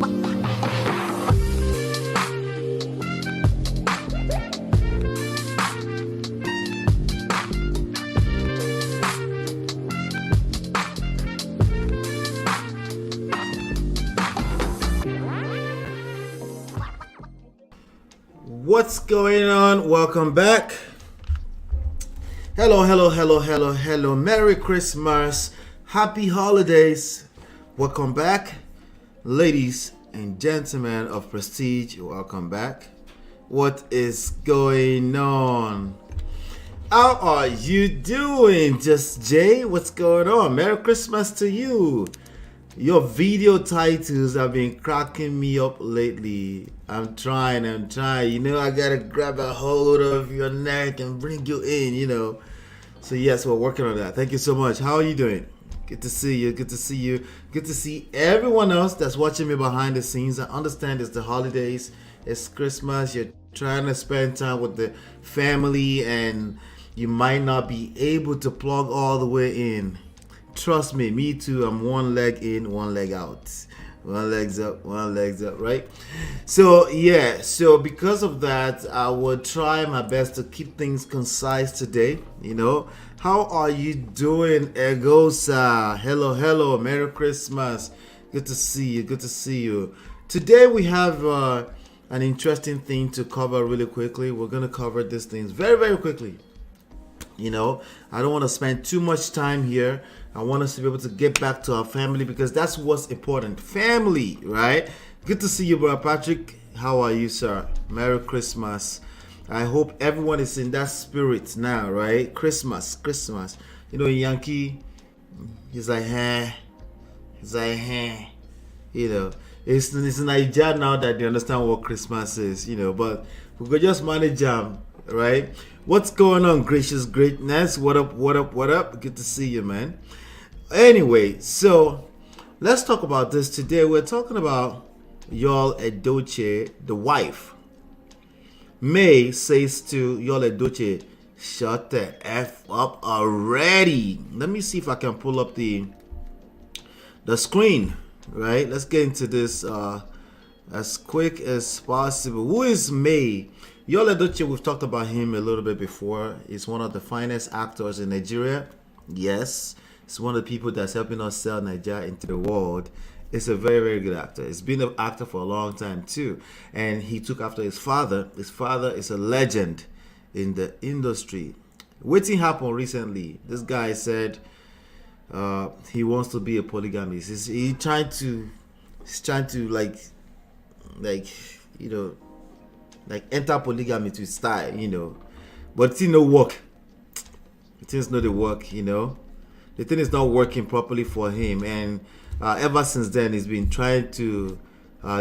What's going on? Welcome back. Hello. Merry Christmas. Happy holidays. Welcome back. Ladies and gentlemen of Prestige, welcome back. What is going on? How are you doing? Just Jay, what's going on? Merry Christmas to you. Your video titles have been cracking me up lately. I'm trying. You know, I gotta grab a hold of your neck and bring you in, So yes, we're working on that. Thank you so much. How are you doing? Good to see you. Good to see everyone else that's watching me behind the scenes. I understand it's the holidays. It's Christmas. You're trying to spend time with the family and you might not be able to plug all the way in. Trust me too. I'm one leg in, one leg out. One leg's up, right? So because of that, I will try my best to keep things concise today. How are you doing, Egosa? Hello, Merry Christmas. Good to see you. Today we have an interesting thing to cover really quickly. We're gonna cover these things very, very quickly. I don't want to spend too much time here. I want us to be able to get back to our family because that's what's important. Family, right? Good to see you, Brother Patrick. How are you, sir? Merry Christmas. I hope everyone is in that spirit now, right? Christmas. Yankee, he's like, It's in Nigeria now that they understand what Christmas is, but we could just manage them, right? What's going on, gracious greatness? What up? Good to see you, man. Anyway, so let's talk about this today. We're talking about Yul Edochie, the wife. May says to Yul Edochie, shut the F up already. Let me see if I can pull up the screen, right? Let's get into this as quick as possible. Who is May? Yul Edochie, we've talked about him a little bit before. He's one of the finest actors in Nigeria. Yes, he's one of the people that's helping us sell Nigeria into the world. He's a very, very good actor. He's been an actor for a long time too. And he took after his father. His father is a legend in the industry. Waiting happened recently. This guy said he wants to be a polygamist. He's trying to enter polygamy to style, but it no work. The thing's not the work, The thing is not working properly for him, and ever since then he's been trying to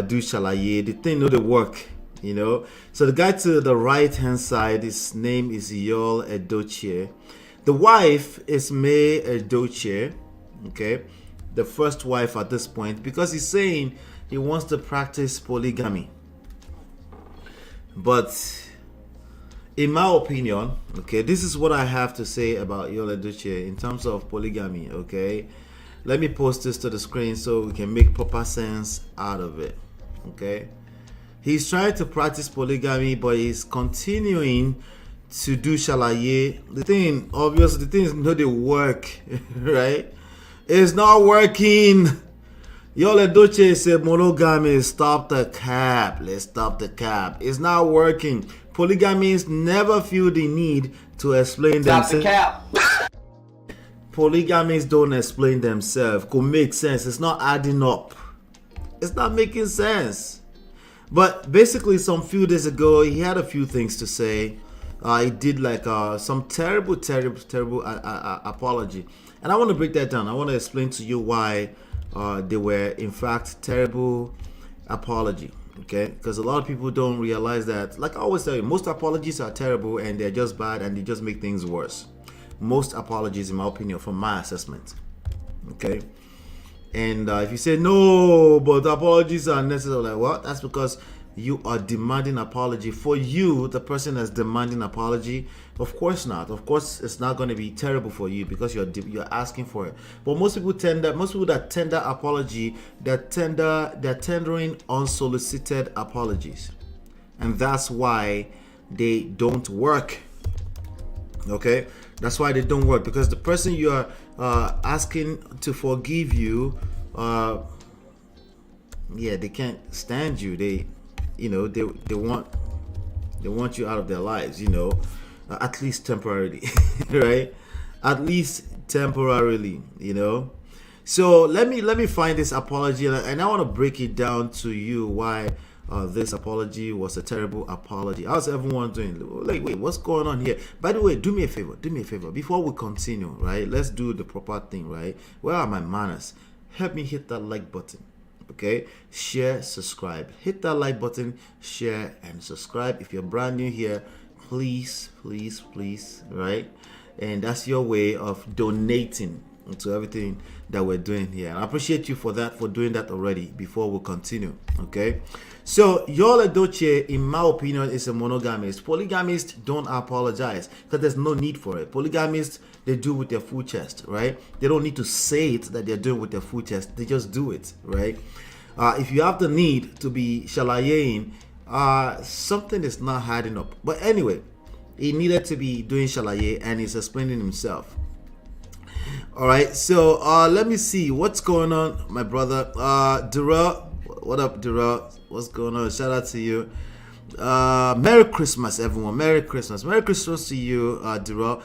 do shalaye. The thing not the work, So the guy to the right hand side, his name is Yul Edochie. The wife is May Edochie, okay, the first wife at this point, because he's saying he wants to practice polygamy. But in my opinion, okay, this is what I have to say about Yul Edochie in terms of polygamy, okay? Let me post this to the screen so we can make proper sense out of it, okay? He's trying to practice polygamy, but he's continuing to do shalaye. The thing is not the work, right? It's not working. Yul Edochie said monogamy, stop the cap. Let's stop the cap. It's not working. Polygamists never feel the need to explain themselves. Stop the cap. Polygamists don't explain themselves. Could make sense. It's not adding up. It's not making sense. But basically, some few days ago, he had a few things to say. He did some terrible apology. And I want to break that down. I want to explain to you why they were in fact terrible apology, okay? Because a lot of people don't realize that. Like I always tell you, most apologies are terrible and they're just bad and they just make things worse. Most apologies, in my opinion, from my assessment, okay? And if you say no, but apologies are necessary, like what? That's because you are demanding apology. For you, the person that's demanding apology, of course not. Of course, it's not going to be terrible for you because you're asking for it. But most people that tender apology, they're tendering unsolicited apologies, and that's why they don't work. Okay, that's why they don't work, because the person you are asking to forgive you, they can't stand you. They want you out of their lives, at least temporarily. Right? At least temporarily, So let me find this apology, and I want to break it down to you why this apology was a terrible apology. How's everyone doing? Like, wait, what's going on here? By the way, do me a favor before we continue, right? Let's do the proper thing, right? Where are my manners? Help me hit that like button. Okay, share, subscribe. Hit that like button, share, and subscribe. If you're brand new here, please, right? And that's your way of donating to everything that we're doing here. And I appreciate you for doing that already before we continue. Okay, so Yul Edochie, in my opinion, is a monogamist. Polygamists don't apologize because there's no need for it. Polygamists, they do with their full chest, right? They don't need to say it that they're doing with their full chest. They just do it, right? If you have the need to be shalayeing, something is not adding up. But anyway, he needed to be doing shalaye, and he's explaining himself. All right, so let me see what's going on, my brother. Dura, what up, Dura? What's going on? Shout out to you. Merry Christmas, everyone. Merry Christmas to you, Dura.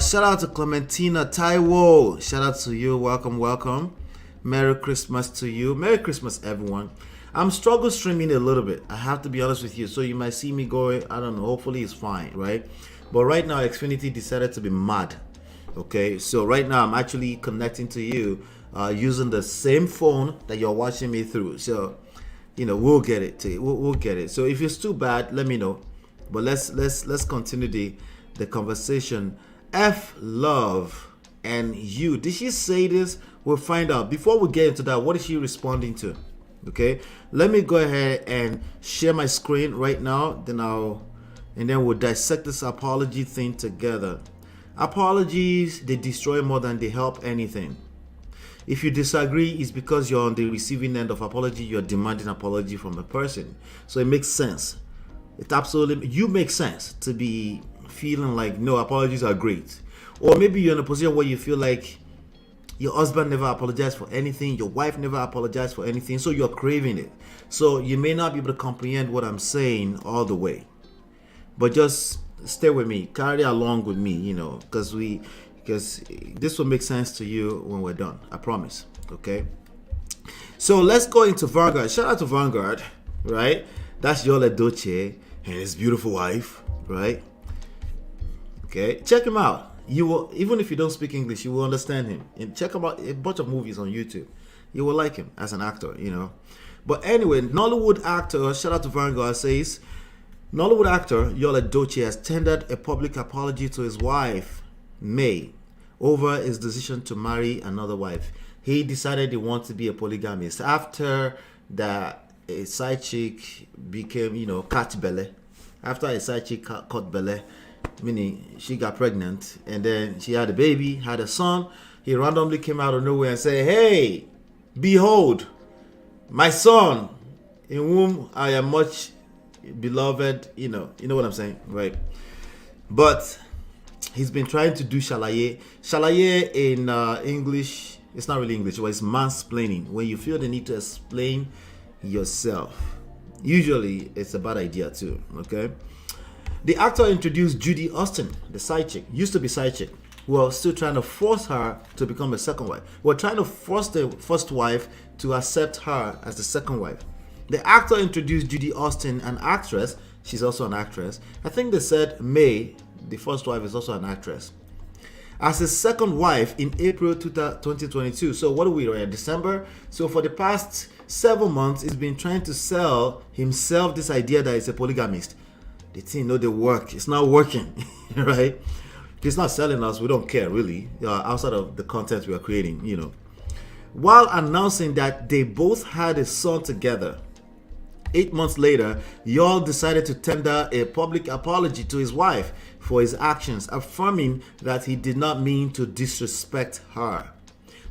Shout out to Clementina Taiwo. Shout out to you. Welcome. Merry Christmas to you. Merry Christmas, everyone. I'm struggle streaming a little bit, I have to be honest with you, so you might see me going, I don't know, hopefully it's fine, right? But right now, Xfinity decided to be mad. Okay, so right now I'm actually connecting to you using the same phone that you're watching me through. So, we'll get it. We'll get it. So if it's too bad, let me know. But let's continue the conversation. F love and you. Did she say this? We'll find out. Before we get into that, what is she responding to? Okay, let me go ahead and share my screen right now. Then we'll dissect this apology thing together. Apologies, they destroy more than they help anything. If you disagree, it's because you're on the receiving end of apology. You're demanding apology from a person. So it makes sense. You make sense to be feeling like, no, apologies are great. Or maybe you're in a position where you feel like your husband never apologized for anything. Your wife never apologized for anything. So you're craving it. So you may not be able to comprehend what I'm saying all the way. But just stay with me, carry along with me, because this will make sense to you when we're done. I promise. Okay. So let's go into Vanguard. Shout out to Vanguard, right? That's Yul Edochie and his beautiful wife, right? Okay, check him out. You will, even if you don't speak English, you will understand him. And check him out, a bunch of movies on YouTube. You will like him as an actor, But anyway, Nollywood actor, shout out to Vanguard, says Nollywood actor Yul Edochie has tendered a public apology to his wife, May, over his decision to marry another wife. He decided he wants to be a polygamist after a side chick became, cat belly. After a side chick caught belly, meaning she got pregnant, and then she had a baby, had a son. He randomly came out of nowhere and said, "Hey, behold, my son, in whom I am much beloved." You know what I'm saying, right? But he's been trying to do shalaye. Shalaye in English, it's not really English, but it's mansplaining. When you feel the need to explain yourself, usually it's a bad idea too. Okay. The actor introduced Judy Austin, the side chick, used to be side chick. We are still trying to force her to become a second wife. We're trying to force the first wife to accept her as the second wife. The actor introduced Judy Austin, an actress. She's also an actress. I think they said May, the first wife, is also an actress, as his second wife in April 2022. So what are we in December? So for the past 7 months, he's been trying to sell himself this idea that he's a polygamist. The thing, they work. It's not working, right? He's not selling us. We don't care, really, outside of the content we are creating, While announcing that they both had a son together, 8 months later, Yul decided to tender a public apology to his wife for his actions, affirming that he did not mean to disrespect her.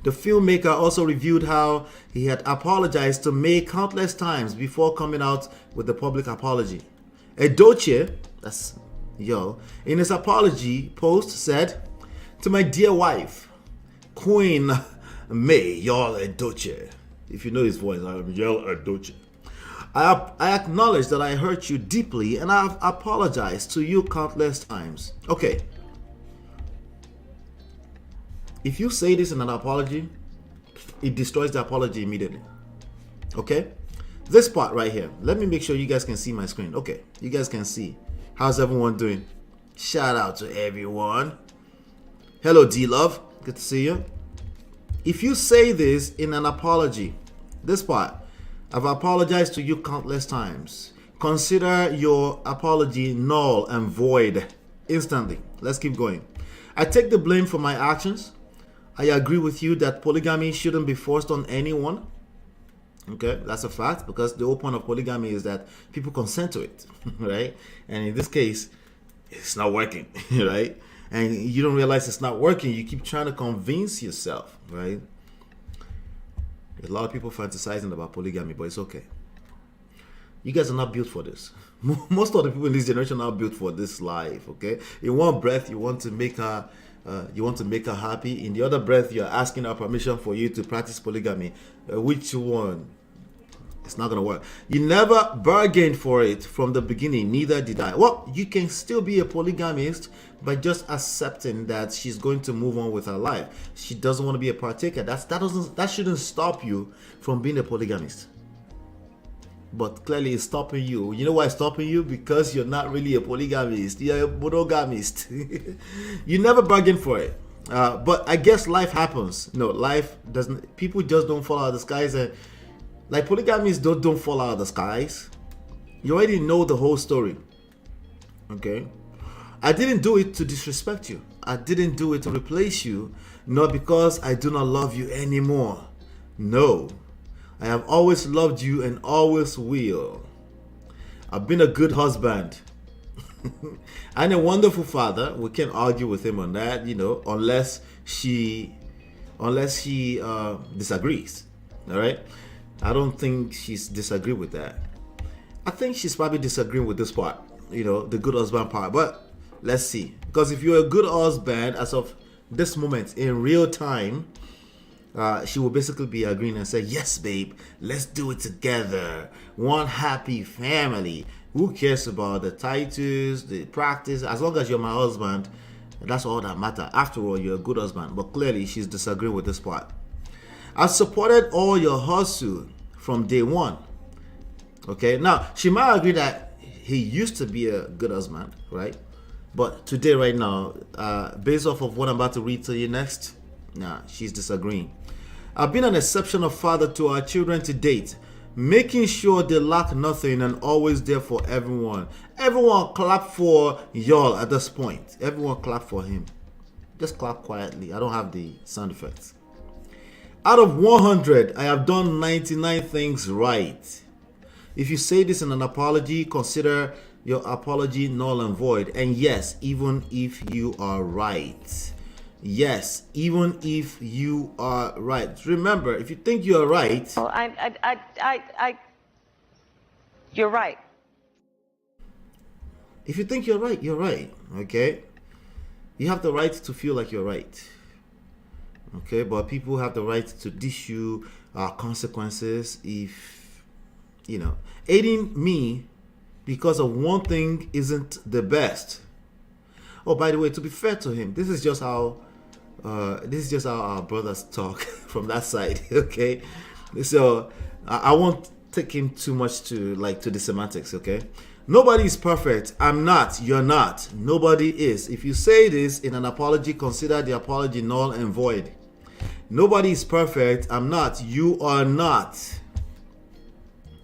The filmmaker also reviewed how he had apologized to May countless times before coming out with the public apology. Edochie, that's Yul, in his apology post said, "To my dear wife, Queen May Yul Edochie," if you know his voice, I'm Yul Edochie, I acknowledge that I hurt you deeply and I've apologized to you countless times. Okay. If you say this in an apology, it destroys the apology immediately. Okay? This part right here. Let me make sure you guys can see my screen. Okay. You guys can see. How's everyone doing? Shout out to everyone. Hello, D-Love. Good to see you. If you say this in an apology, this part, I've apologized to you countless times. Consider your apology null and void instantly. Let's keep going. I take the blame for my actions. I agree with you that polygamy shouldn't be forced on anyone. Okay, that's a fact, because the whole point of polygamy is that people consent to it, right? And in this case, it's not working, right? And you don't realize it's not working. You keep trying to convince yourself, right? A lot of people fantasizing about polygamy, but it's okay. You guys are not built for this. Most of the people in this generation are not built for this life, okay? In one breath, you want to make her happy. In the other breath, you're asking her permission for you to practice polygamy. Which one? It's not gonna work. You never bargained for it from the beginning. Neither did I. Well, you can still be a polygamist by just accepting that she's going to move on with her life. She doesn't want to be a partaker. That shouldn't stop you from being a polygamist. But clearly it's stopping you. You know why it's stopping you? Because you're not really a polygamist. You're a monogamist. You never bargained for it. But I guess life happens. No, life doesn't. People just don't fall out of the skies. And like polygamists don't fall out of the skies. You already know the whole story. Okay? I didn't do it to disrespect you. I didn't do it to replace you. Not because I do not love you anymore. No. I have always loved you and always will. I've been a good husband and a wonderful father. We can't argue with him on that, unless she disagrees. All right? I don't think she's disagreed with that. I think she's probably disagreeing with this part, the good husband part. But let's see. Because if you're a good husband, as of this moment, in real time, she will basically be agreeing and say, yes, babe, let's do it together. One happy family. Who cares about the titles, the practice? As long as you're my husband, that's all that matters. After all, you're a good husband. But clearly, she's disagreeing with this part. I supported all your hustle from day one. Okay, now, she might agree that he used to be a good husband, right? But today, right now, based off of what I'm about to read to you next, nah, she's disagreeing. I've been an exceptional father to our children to date, making sure they lack nothing and always there for everyone. Everyone clap for Yul at this point. Everyone clap for him. Just clap quietly. I don't have the sound effects. Out of 100, I have done 99 things right. If you say this in an apology, consider your apology null and void. And yes, even if you are right. Yes, even if you are right. Remember, if you think you're right. Oh, you're right. If you think you're right, you're right. Okay? You have the right to feel like you're right. Okay? But people have the right to dish you consequences if, aiding me because of one thing isn't the best. Oh, by the way, to be fair to him, this is just how our brothers talk from that side. Okay, so I won't take him too much to the semantics. Okay, nobody is perfect. I'm not. You're not. Nobody is. If you say this in an apology, consider the apology null and void. Nobody is perfect. I'm not. You are not.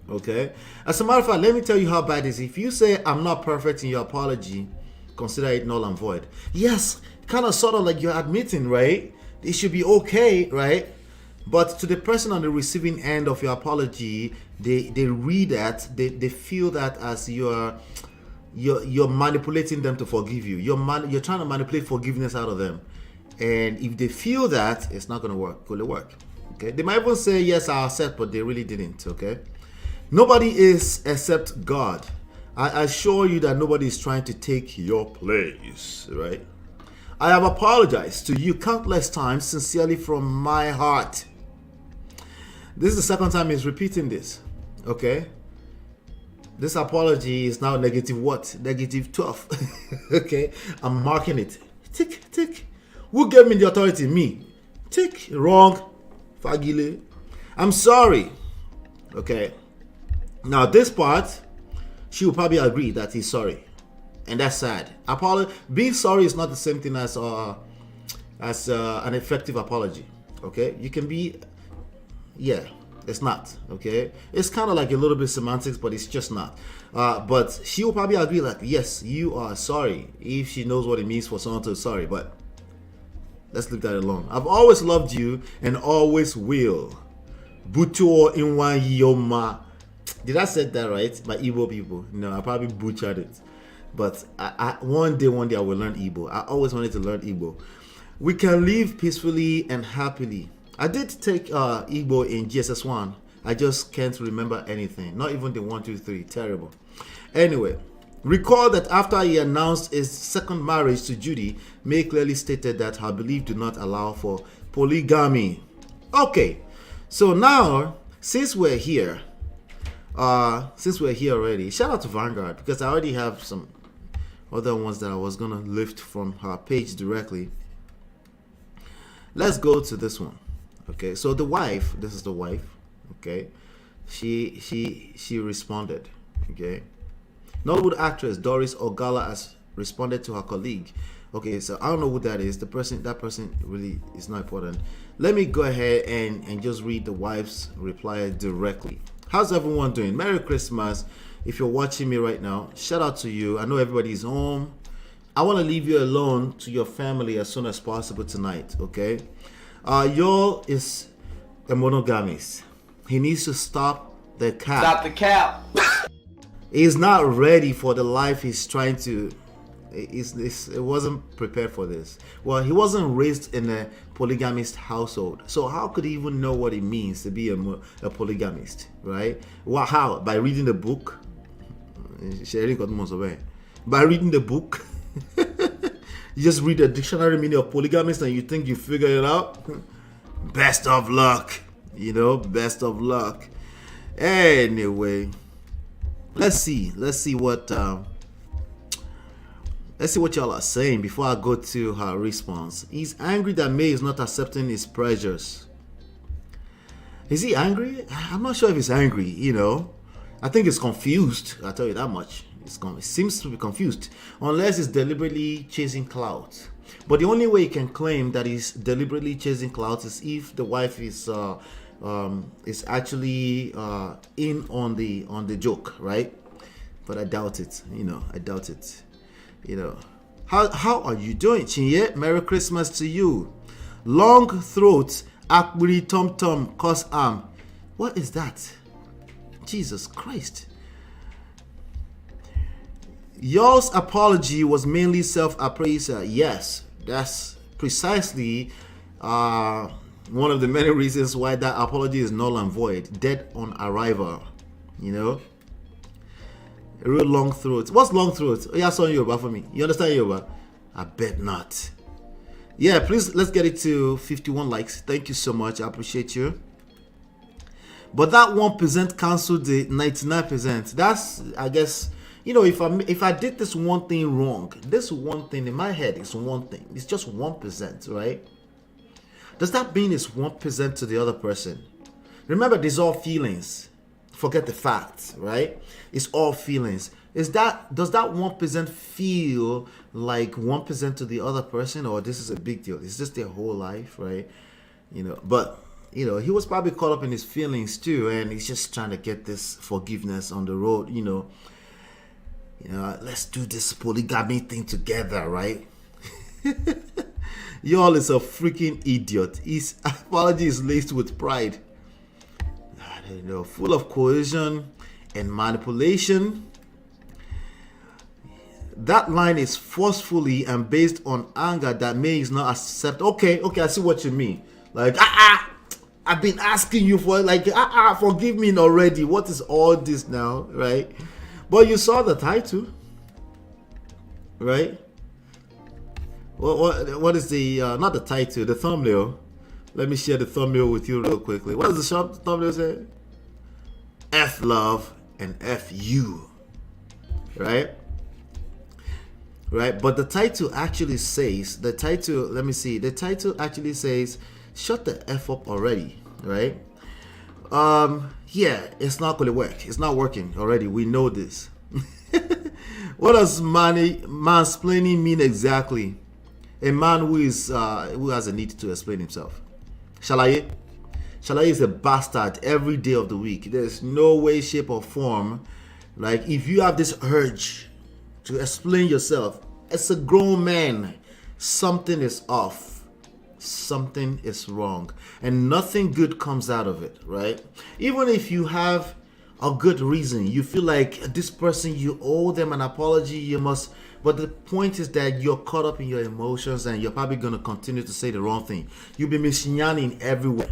Okay. As a matter of fact, let me tell you how bad it is. If you say I'm not perfect in your apology, consider it null and void. Yes, kind of sort of like you're admitting, right? It should be okay, right? But to the person on the receiving end of your apology, they read that, they feel that as you're manipulating them to forgive you. You're trying to manipulate forgiveness out of them. And if they feel that, it's not going to work. Will it work? Okay. They might even say, yes, I accept, but they really didn't. Okay. Nobody is except God. I assure you that nobody is trying to take your place, right? I have apologized to you countless times, sincerely from my heart. This is the second time he's repeating this. Okay. This apology is now negative what? Negative 12. Okay. I'm marking it. Tick, tick. Who gave me the authority? Me. Tick. Wrong. Fagile. I'm sorry. Okay. Now this part, she will probably agree that he's sorry. And that's sad. Being sorry is not the same thing as an effective apology. Okay. You can be, yeah. It's not, okay? It's kind of like a little bit semantics, but it's just not. But she will probably agree, like, yes, you are sorry, if she knows what it means for someone to be sorry. But let's leave that alone. I've always loved you and always will. Butuo inwa yoma. Did I say that right? By Igbo people? No, I probably butchered it. But one day I will learn Igbo. I always wanted to learn Igbo. We can live peacefully and happily. I did take Igbo in GSS1. I just can't remember anything. Not even the 1, 2, 3. Terrible. Anyway, recall that after he announced his second marriage to Judy, May clearly stated that her belief do not allow for polygamy. Okay, so now, since we're here already, shout out to Vanguard, because I already have some other ones that I was going to lift from her page directly. Let's go to this one. Okay, so the wife, this is the wife, okay, she responded, okay. Nollywood actress Doris Ogala has responded to her colleague. Okay, so I don't know who that is. That person really is not important. Let me go ahead and just read the wife's reply directly. How's everyone doing? Merry Christmas. If you're watching me right now, shout out to you. I know everybody's home. I want to leave you alone to your family as soon as possible tonight, okay? Yul is a monogamist. He needs to stop the cap. Stop the cap. He's not ready for the life he's trying to. It wasn't prepared for this. Well, he wasn't raised in a polygamist household, so how could he even know what it means to be a polygamist, right? Well, how? By reading the book. By reading the book. You just read the dictionary meaning of polygamist and you think you figured it out. Best of luck. Best of luck. Anyway, let's see what y'all are saying before I go to her response. He's angry that May is not accepting his pressures. Is he angry? I'm not sure if he's angry, I think he's confused. I'll tell you that much. It seems to be confused, unless he's deliberately chasing clout. But the only way he can claim that he's deliberately chasing clout is if the wife is actually in on the joke, right? But I doubt it. I doubt it. How are you doing, Chinye? Merry Christmas to you. Long throat, akburi tom tom, cause arm. What is that? Jesus Christ. Yul's apology was mainly self-appraisal. Yes, that's precisely one of the many reasons why that apology is null and void. Dead on arrival. A real long throat. What's long throat? Oh, yeah, son Yoruba for me. You understand Yoruba? I bet not. Yeah, please, let's get it to 51 likes. Thank you so much. I appreciate you. But that 1% canceled the 99%. That's, I guess... if I did this one thing wrong, this one thing in my head is one thing. It's just 1%, right? Does that mean it's 1% to the other person? Remember, these are all feelings. Forget the facts, right? It's all feelings. Does that 1% feel like 1% to the other person, or this is a big deal? Is this their whole life, right? But he was probably caught up in his feelings too, and he's just trying to get this forgiveness on the road, let's do this polygamy thing together, right? Y'all is a freaking idiot. His apology is laced with pride. full of coercion and manipulation. That line is forcefully and based on anger that makes not accept. Okay, I see what you mean. Like, I've been asking you for, like, forgive me already. What is all this now, right? But you saw the title, right? What is the not the title, the thumbnail? Let me share the thumbnail with you real quickly. What does the shop thumbnail say? F love and F you, right? Right, but the title actually says, the title actually says, shut the F up already, right? Yeah, it's not gonna work. It's not working already. We know this. What does mansplaining mean exactly? A man who has a need to explain himself. Shalaye is a bastard every day of the week. There's no way, shape, or form. Like, if you have this urge to explain yourself, as a grown man, something is off, something is wrong, and nothing good comes out of it, right? Even if you have a good reason, you feel like this person, you owe them an apology, you must, but the point is that you're caught up in your emotions and you're probably going to continue to say the wrong thing. You'll be misyanning everywhere,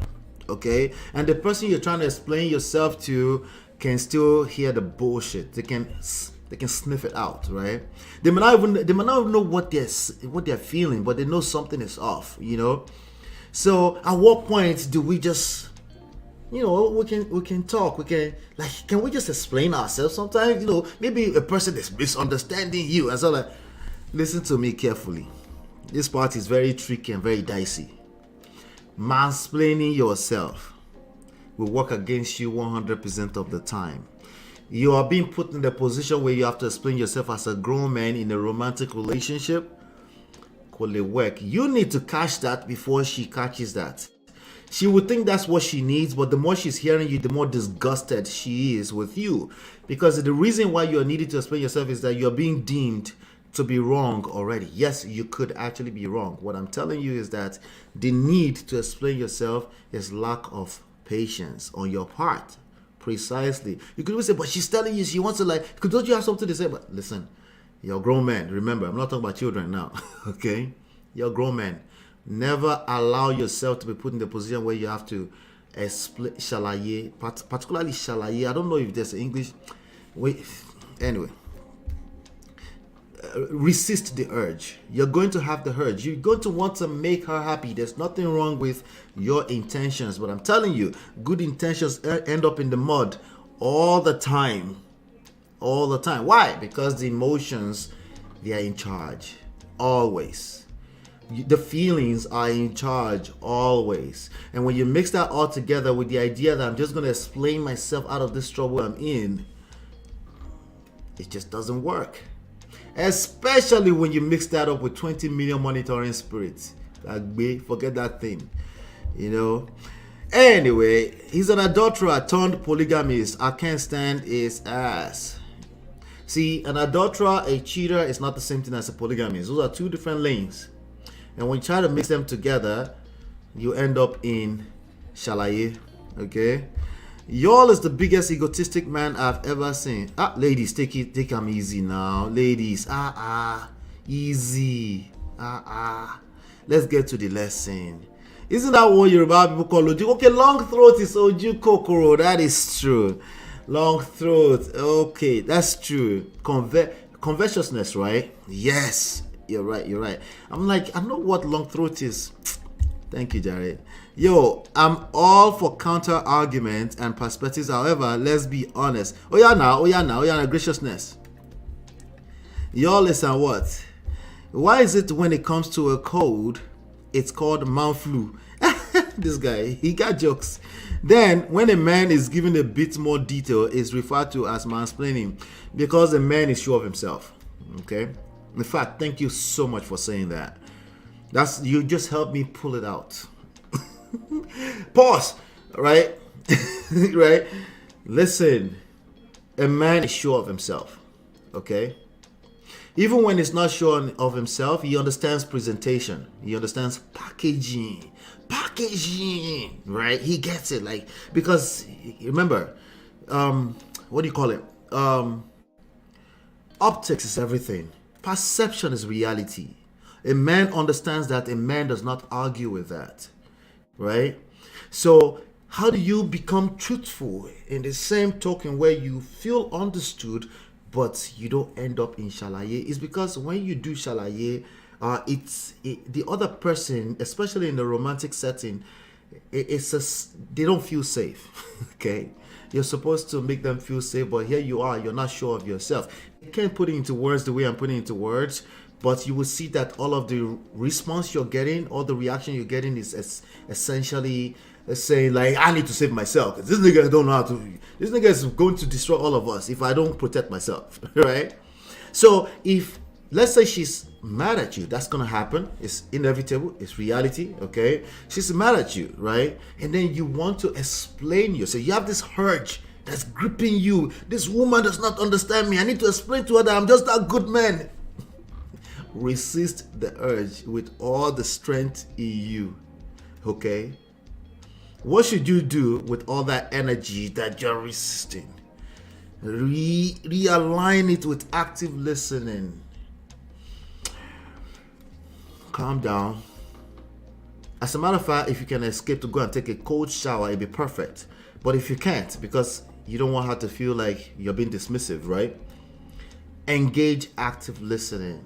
okay? And the person you're trying to explain yourself to can still hear the bullshit. They can sniff it out, right? They may not even know what they're feeling, but they know something is off, So at what point do we just, we can talk, can we just explain ourselves sometimes? Maybe a person is misunderstanding you, and so like, listen to me carefully. This part is very tricky and very dicey. Mansplaining yourself will work against you 100% of the time. You are being put in the position where you have to explain yourself as a grown man in a romantic relationship. Will it work? You need to catch that before she catches that. She would think that's what she needs, but the more she's hearing you, the more disgusted she is with you. Because the reason why you're needing to explain yourself is that you're being deemed to be wrong already. Yes, you could actually be wrong. What I'm telling you is that the need to explain yourself is lack of patience on your part. Precisely. You could always say, but she's telling you she wants to, like, don't you have something to say? But listen, you're a grown man. Remember, I'm not talking about children now. Okay? You're a grown man. Never allow yourself to be put in the position where you have to explain shalaye, particularly shalaye. I don't know if there's English. Wait, anyway. Resist the urge. You're going to have the urge. You're going to want to make her happy. There's nothing wrong with your intentions, but I'm telling you, good intentions end up in the mud all the time. All the time. Why? Because the emotions, they are in charge. Always. The feelings are in charge always. And when you mix that all together with the idea that I'm just going to explain myself out of this trouble I'm in, it just doesn't work. Especially when you mix that up with 20 million monitoring spirits. Like, forget that thing. Anyway, he's an adulterer turned polygamist. I can't stand his ass. See, an adulterer, a cheater, is not the same thing as a polygamist. Those are two different lanes. And when you try to mix them together, you end up in shalaye. Okay? Y'all is the biggest egotistic man I've ever seen. Ladies, take them easy now. Ladies, easy. Let's get to the lesson. Isn't that what Yoruba people call oju? Okay, long throat is oju kokoro. That is true. Long throat. Okay, that's true. Covetousness, right? Yes, you're right. I'm like, I know what long throat is. Thank you, Jared. Yo, I'm all for counter arguments and perspectives. However, let's be honest. Oh yeah, now, graciousness. Y'all listen, what? Why is it when it comes to a code, it's called man flu? This guy, he got jokes. Then, when a man is given a bit more detail, it's referred to as mansplaining because the man is sure of himself. Okay? In fact, thank you so much for saying that. You just helped me pull it out. Pause. Right? Right? Listen. A man is sure of himself. Okay? Even when he's not sure of himself, he understands presentation. He understands packaging. packaging, right? He gets it, like, because remember, what do you call it? Optics is everything. Perception is reality. A man understands that. A man does not argue with that, right? So how do you become truthful in the same token where you feel understood but you don't end up in shalaye? Is because when you do shalaye, the other person, especially in the romantic setting, they don't feel safe. Okay, you're supposed to make them feel safe, but here you are, you're not sure of yourself. You can't put it into words the way I'm putting it into words, but you will see that all of the response you're getting, all the reaction you're getting is essentially saying like, I need to save myself. This nigga don't know how to. This nigga is going to destroy all of us if I don't protect myself, right? So if, let's say she's mad at you, that's gonna happen. It's inevitable. It's reality. Okay, she's mad at you, right? And then you want to explain yourself. You have this urge that's gripping you. This woman does not understand me. I need to explain to her that I'm just a good man. Resist the urge with all the strength in you. Okay, what should you do with all that energy that you're resisting? Realign it with active listening. Calm down. As a matter of fact, if you can escape to go and take a cold shower, it'd be perfect. But if you can't, because you don't want her to feel like you're being dismissive, right? Engage active listening.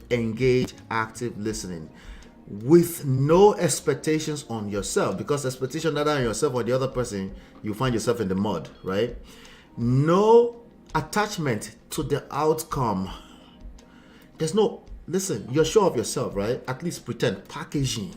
Engage active listening with no expectations on yourself, because expectation either on yourself or the other person, you find yourself in the mud, right? No attachment to the outcome. There's no, listen, you're sure of yourself, right? At least pretend. Packaging.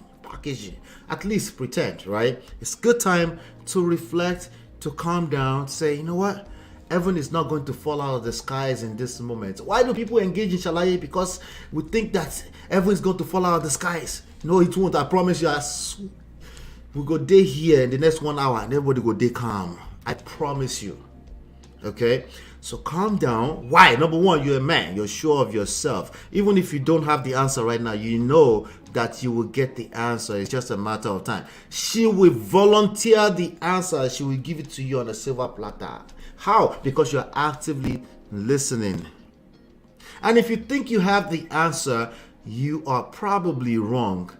At least pretend, right? It's good time to reflect, to calm down, say, you know what? Heaven is not going to fall out of the skies in this moment. Why do people engage in shalaye? Because we think that heaven is going to fall out of the skies. No, it won't. I promise you. We go day here in the next 1 hour and everybody go day calm. I promise you. Okay? So calm down. Why? Number one, you're a man. You're sure of yourself. Even if you don't have the answer right now, you know that you will get the answer. It's just a matter of time. She will volunteer the answer. She will give it to you on a silver platter. How? Because you're actively listening. And if you think you have the answer, you are probably wrong.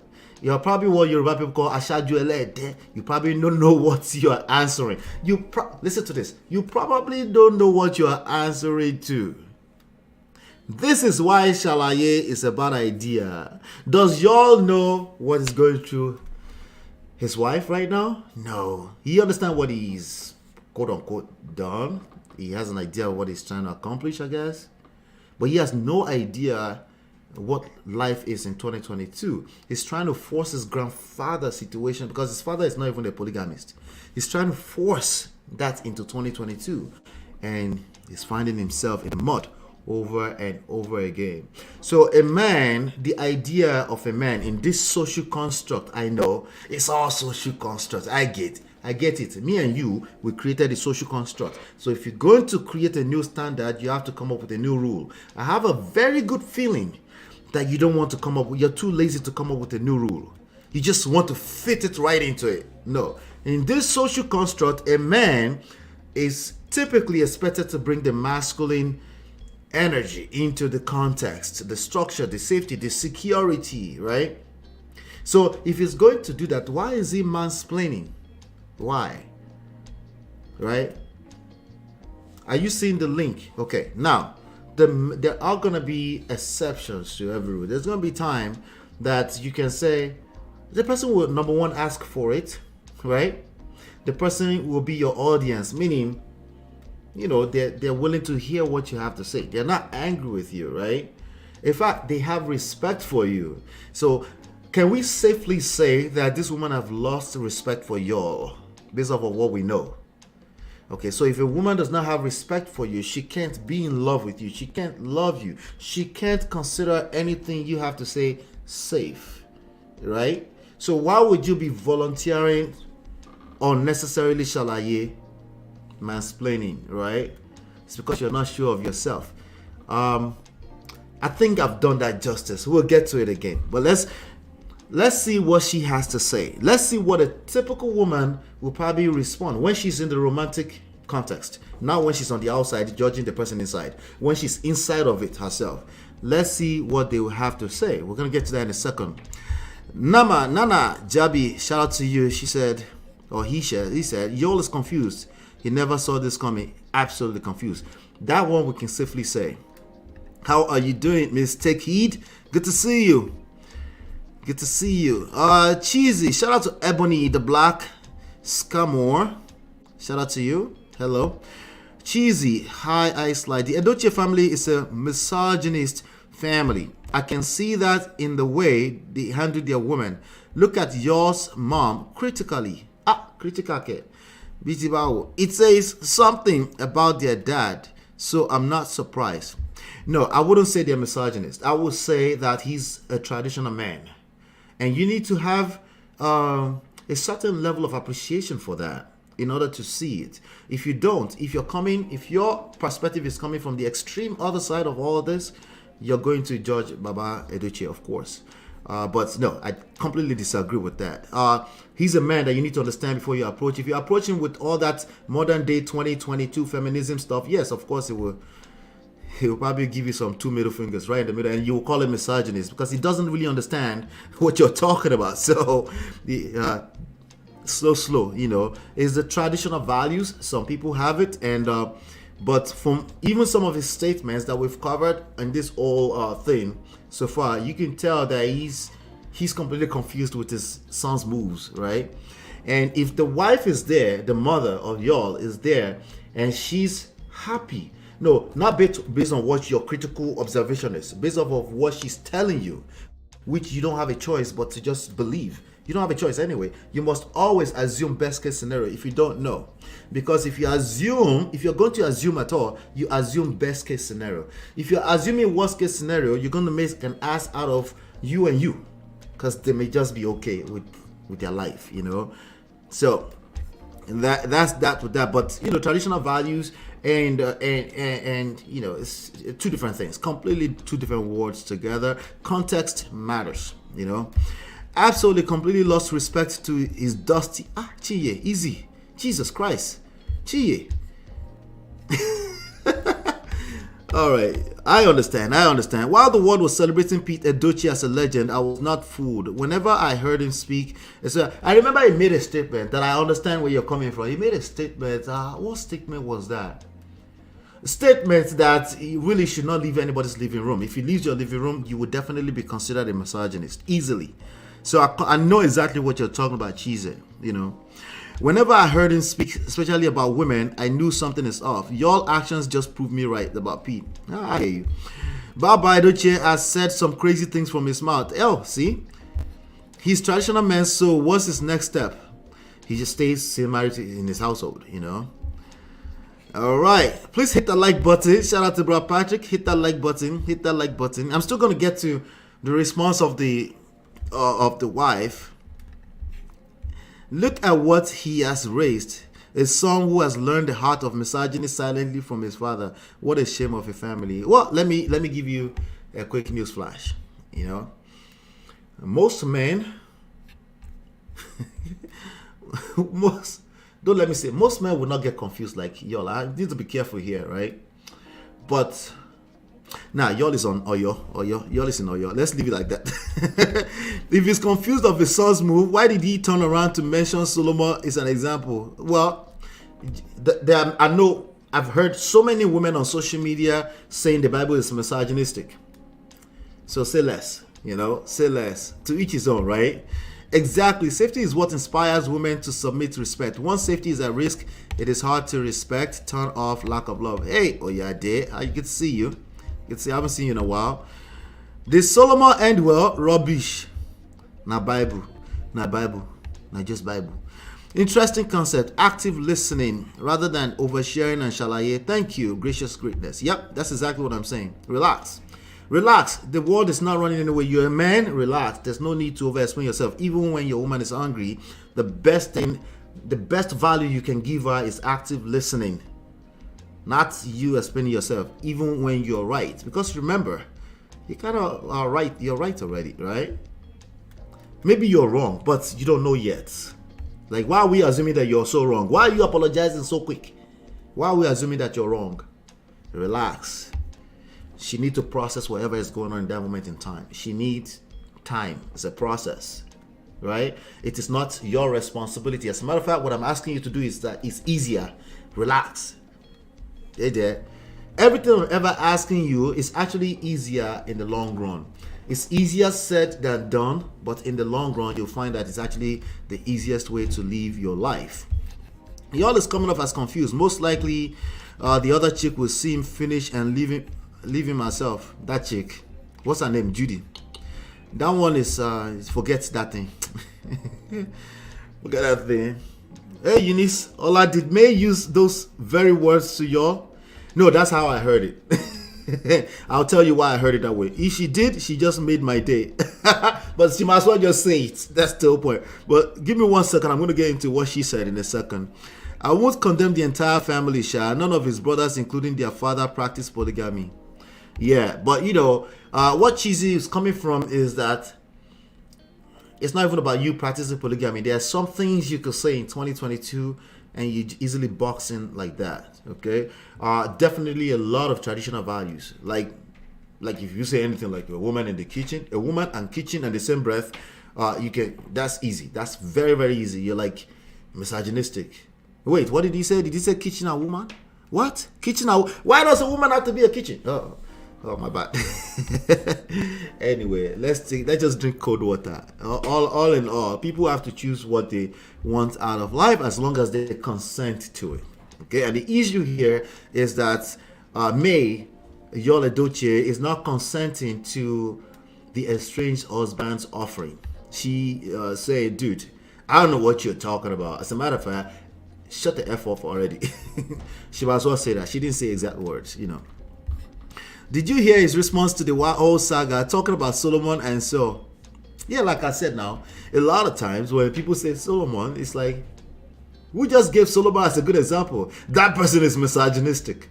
You're probably what Yoruba people call Ashaju Elede. You probably don't know what you're answering. Listen to this. You probably don't know what you're answering to. This is why shalaye is a bad idea. Does y'all know what is going through his wife right now? No. He understands what he's quote unquote done. He has an idea of what he's trying to accomplish, I guess. But he has no idea what life is in 2022. He's trying to force his grandfather's situation, because his father is not even a polygamist. He's trying to force that into 2022, and he's finding himself in the mud over and over again. So a man, the idea of a man in this social construct, I know it's all social construct. I get it. Me and you, we created a social construct. So if you're going to create a new standard, you have to come up with a new rule. I have a very good feeling that you don't want to come up with, you're too lazy to come up with a new rule. You just want to fit it right into it. No. In this social construct, a man is typically expected to bring the masculine energy into the context, the structure, the safety, the security, right? So if he's going to do that, why is he mansplaining? Why? Right? Are you seeing the link? Okay, now there are going to be exceptions to every rule. There's going to be time that you can say the person will, number one, ask for it, right? The person will be your audience, meaning, you know, they're willing to hear what you have to say. They're not angry with you, right? In fact, they have respect for you. So can we safely say that this woman have lost respect for y'all based off of what we know? Okay, so if a woman does not have respect for you, she can't be in love with you. She can't love you. She can't consider anything you have to say safe, right? So why would you be volunteering unnecessarily shalaye, mansplaining, right? It's because you're not sure of yourself. I think I've done that justice. We'll get to it again. But let's Let's see what she has to say. Let's see what a typical woman will probably respond when she's in the romantic context. Not when she's on the outside judging the person inside. When she's inside of it herself. Let's see what they will have to say. We're going to get to that in a second. Nana Jabi, shout out to you. She said, or he said, Yul is confused. He never saw this coming. Absolutely confused. That one we can safely say. How are you doing, Miss Take Heed? Good to see you. Good to see you. Cheesy. Shout out to Ebony the Black Scamore. Shout out to you. Hello. Cheesy. Hi, Ice Light. The Edochie family is a misogynist family. I can see that in the way they handle their women. Look at yours mom critically. Critical. It says something about their dad, so I'm not surprised. No, I wouldn't say they're misogynist. I would say that he's a traditional man. And you need to have a certain level of appreciation for that in order to see it. If you don't, if your perspective is coming from the extreme other side of all of this, you're going to judge Baba Edochie, of course. But no, I completely disagree with that. He's a man that you need to understand before you approach. If you approach him with all that modern day 2022 feminism stuff, yes, of course he'll probably give you some 2 middle fingers right in the middle, and you will call him misogynist because he doesn't really understand what you're talking about. So slow, is the traditional values. Some people have it, and but from even some of his statements that we've covered in this whole thing so far, you can tell that he's completely confused with his son's moves, right? And if the wife is there, the mother of Yul is there, and she's happy. No, not based on what your critical observation is, based off of what she's telling you, which you don't have a choice but to just believe. You don't have a choice anyway. You must always assume best case scenario if you don't know. Because if you're going to assume at all, you assume best case scenario. If you're assuming worst case scenario, you're going to make an ass out of you and you. Because they may just be okay with their life, So that's that with that. But traditional values and it's two different things, completely two different words together. Context matters, Absolutely, completely lost respect to his dusty. Chiye, easy. Jesus Christ, Chiye. All right, I understand. While the world was celebrating Pete Edochie as a legend, I was not fooled. Whenever I heard him speak, I remember he made a statement that I understand where you're coming from. He made a statement. What statement was that? A statement that he really should not leave anybody's living room. If he leaves your living room, you would definitely be considered a misogynist, easily. So I know exactly what you're talking about, Cheese. Whenever I heard him speak, especially about women, I knew something is off. Your actions just proved me right about Pete. I hear you. Baba Edochie has said some crazy things from his mouth. See? He's traditional man, so what's his next step? He just stays still married in his household, All right. Please hit the like button. Shout out to Brother Patrick. Hit that like button. I'm still going to get to the response of the wife. Look at what he has raised. A son who has learned the heart of misogyny silently from his father. What a shame of a family. Well, let me give you a quick news flash. Most men most men would not get confused like Yul. I need to be careful here, right? But Yul is on Oyo. Yul is in Oyo. Let's leave it like that. If he's confused of his son's move, why did he turn around to mention Solomon as an example? Well, I've heard so many women on social media saying the Bible is misogynistic. So say less, say less. To each his own, right? Exactly. Safety is what inspires women to submit to respect. Once safety is at risk, it is hard to respect, turn off, lack of love. Hey, Oyade, I good to see you. I haven't seen you in a while. Did Solomon end well? Rubbish. Not Bible. Not just Bible. Interesting concept. Active listening rather than oversharing and shalaye. Thank you. Gracious greatness. Yep, that's exactly what I'm saying. Relax. The world is not running anywhere. You're a man. Relax. There's no need to over-explain yourself. Even when your woman is hungry, the best value you can give her is active listening. Not you explaining yourself, even when you're right. Because remember, you kind of are right. You're right already, right? maybe you're wrong, but you don't know yet. Like, why are we assuming that you're so wrong? Why are you apologizing so quick? Why are we assuming that you're wrong? Relax. She needs to process whatever is going on in that moment in time. She needs time. It's a process, right? It is not your responsibility. As a matter of fact, what I'm asking you to do is that it's easier. Relax. Hey there. Everything I'm ever asking you is actually easier in the long run. It's easier said than done, but in the long run, you'll find that it's actually the easiest way to live your life. Y'all is coming off as confused. Most likely, the other chick will see him finish and leave him herself. That chick, what's her name? Judy. That one is forget that thing. Forget that thing. Hey Eunice, Ola, did May use those very words to y'all? No, that's how I heard it. I'll tell you why I heard it that way. If she did, she just made my day. But she might as well just say it. That's the whole point. But give me 1 second. I'm going to get into what she said in a second. I won't condemn the entire family, Sha. None of his brothers, including their father, practice polygamy. Yeah, but you know, what Cheesy is coming from is that it's not even about you practicing polygamy. There are some things you could say in 2022 and you easily box in like that, okay? Definitely a lot of traditional values. Like if you say anything like a woman in the kitchen, a woman and kitchen and the same breath, you can, that's easy. That's very, very easy. You're like misogynistic. Wait, what did he say? Did he say kitchen and woman? What? Kitchen and why does a woman have to be a kitchen? Oh my bad. Anyway, let's just drink cold water. All in all, people have to choose what they want out of life as long as they consent to it. Okay, and the issue here is that May, Yul Edochie, is not consenting to the estranged husband's offering. She said, dude, I don't know what you're talking about. As a matter of fact, shut the F off already. She might as well say that. She didn't say exact words, you know. Did you hear his response to the whole saga talking about Solomon and so? Yeah, like I said now, a lot of times when people say Solomon, it's like, we just gave Solomon as a good example. That person is misogynistic.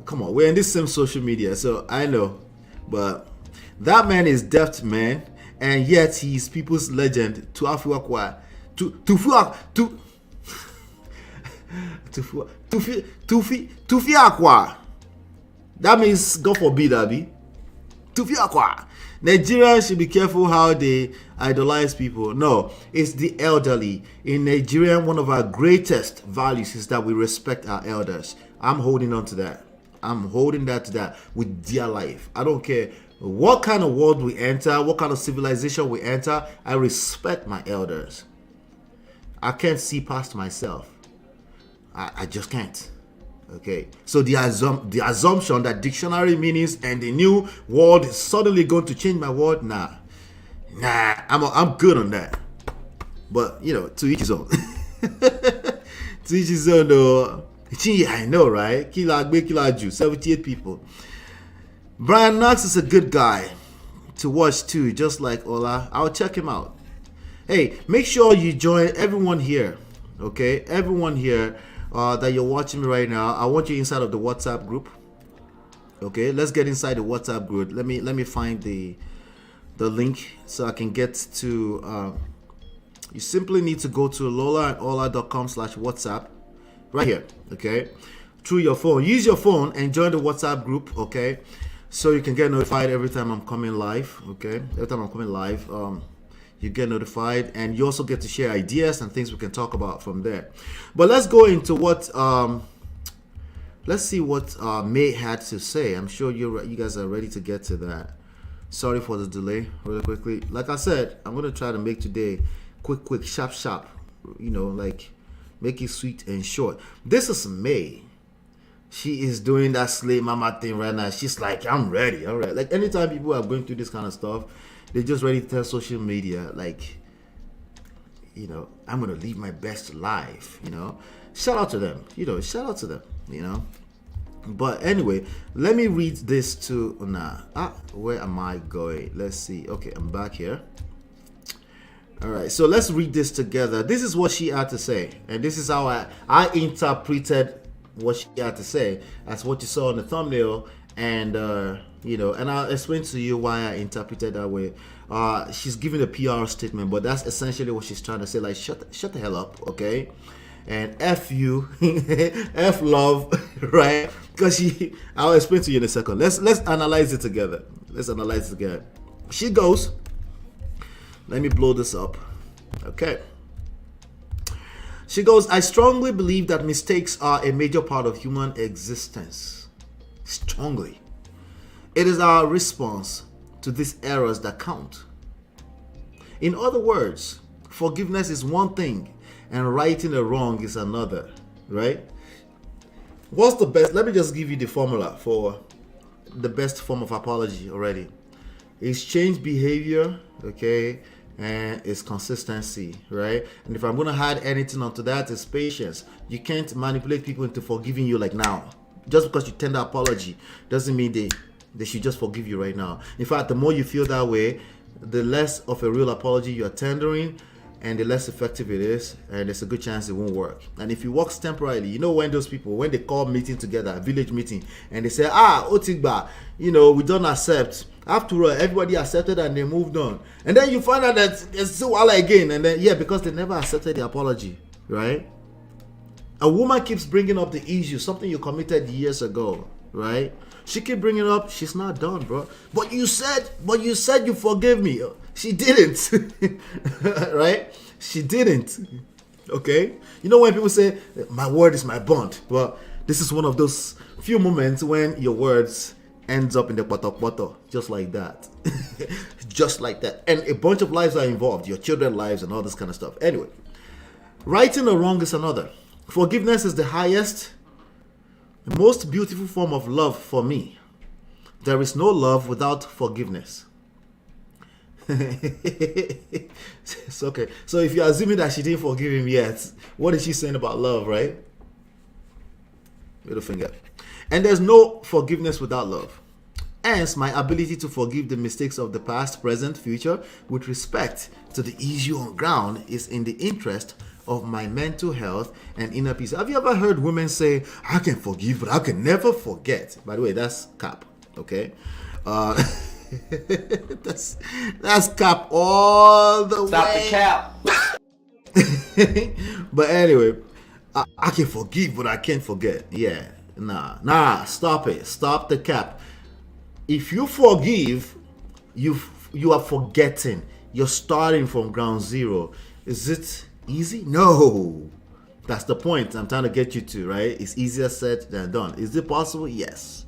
Come on, we're in this same social media, so I know. But that man is deft, man, and yet he's people's legend. Tuafuakwa. Tufiakwa. That means, God forbid, Abi. Tufiakwa. Nigerians should be careful how they idolize people. No, it's the elderly. In Nigeria, one of our greatest values is that we respect our elders. I'm holding on to that. I'm holding that to that with dear life. I don't care what kind of world we enter, what kind of civilization we enter. I respect my elders. I can't see past myself. I just can't. Okay, so the assumption that dictionary meanings and the new world is suddenly going to change my world, nah, I'm good on that. But you know, to each his own. To each his own, though. I know, right? Kila Jew, 78 people. Brian Knox is a good guy to watch too, just like Ola. I'll check him out. Hey, make sure you join everyone here. Okay, everyone here. That you're watching me right now, I want you inside of the WhatsApp group. Okay, let's get inside the WhatsApp group. Let me find the link so I can get to. You simply need to go to lolaandola.com/WhatsApp right here. Okay, through your phone. Use your phone and join the WhatsApp group. Okay, so you can get notified every time I'm coming live. Okay, every time I'm coming live. You get notified, and you also get to share ideas and things we can talk about from there. But let's go into what let's see what May had to say. I'm sure you guys are ready to get to that. Sorry for the delay. Really quickly, like I said, I'm gonna try to make today quick, sharp. You know, like make it sweet and short. This is May. She is doing that slave mama thing right now. She's like, I'm ready. All right. Like anytime people are going through this kind of stuff, they're just ready to tell social media, like, you know, I'm going to live my best life, you know. Shout out to them, you know, shout out to them, you know. But anyway, let me read this to, where am I going? Let's see. Okay, I'm back here. All right, so let's read this together. This is what she had to say. And this is how I interpreted what she had to say. That's what you saw on the thumbnail, and and I'll explain to you why I interpreted that way. She's giving a PR statement, but that's essentially what she's trying to say. Like, shut the hell up, okay? And F you, F love, right? Because I'll explain to you in a second. Let's analyze it together. She goes, let me blow this up. Okay. She goes, I strongly believe that mistakes are a major part of human existence. Strongly. It is our response to these errors that count. In other words, forgiveness is one thing and righting a wrong is another, right? What's the best? Let me just give you the formula for the best form of apology already. It's change behavior, okay, and it's consistency, right? And if I'm going to add anything onto that, it's patience. You can't manipulate people into forgiving you like now. Just because you tender apology doesn't mean they should just forgive you right now. In fact, the more you feel that way, the less of a real apology you're tendering, and the less effective it is, and there's a good chance it won't work. And if it works temporarily, you know, when those people, when they call meeting together, village meeting, and they say, Otigba, we don't accept. After all, everybody accepted and they moved on. And then you find out that it's so all again, and then, because they never accepted the apology, right? A woman keeps bringing up the issue, something you committed years ago, right? She keep bringing it up. She's not done, bro. But you said you forgave me. She didn't, right? She didn't. Okay. You know when people say my word is my bond. Well, this is one of those few moments when your words ends up in the poto, just like that, just like that. And a bunch of lives are involved, your children's lives and all this kind of stuff. Anyway, righting a wrong is another. Forgiveness is the highest, the most beautiful form of love for me. There is no love without forgiveness. It's okay. So if you're assuming that she didn't forgive him yet, what is she saying about love, right? Middle finger. And there's no forgiveness without love. Hence, my ability to forgive the mistakes of the past, present, future, with respect to the issue on ground, is in the interest of my mental health and inner peace. Have you ever heard women say, I can forgive, but I can never forget? By the way, that's cap, okay? That's cap all the Stop way. the cap. But anyway, I can forgive, but I can't forget. Yeah, nah, stop it. Stop the cap. If you forgive, you are forgetting. You're starting from ground zero. Is it easy? No. That's the point I'm trying to get you to, right? It's easier said than done. Is it possible? Yes.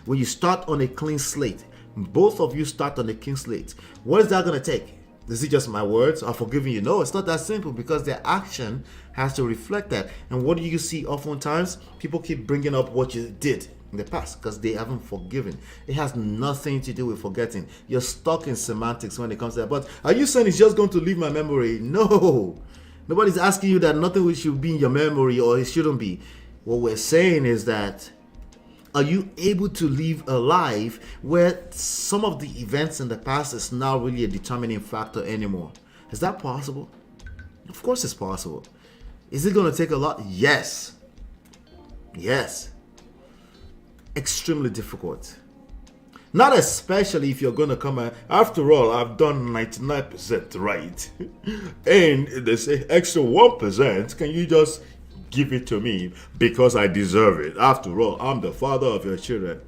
When you start on a clean slate, both of you start on a clean slate. What is that going to take? Is it just my words? I'm forgiving you. No, it's not that simple, because their action has to reflect that. And what do you see oftentimes? People keep bringing up what you did in the past because they haven't forgiven. It has nothing to do with forgetting. You're stuck in semantics when it comes to that. But are you saying it's just going to leave my memory? No. Nobody's asking you that nothing should be in your memory or it shouldn't be. What we're saying is that, are you able to live a life where some of the events in the past is not really a determining factor anymore? Is that possible? Of course it's possible. Is it going to take a lot? Yes. Yes. Extremely difficult. Not especially if you're going to come and, after all, I've done 99% right. And they say extra 1%, can you just give it to me because I deserve it? After all, I'm the father of your children.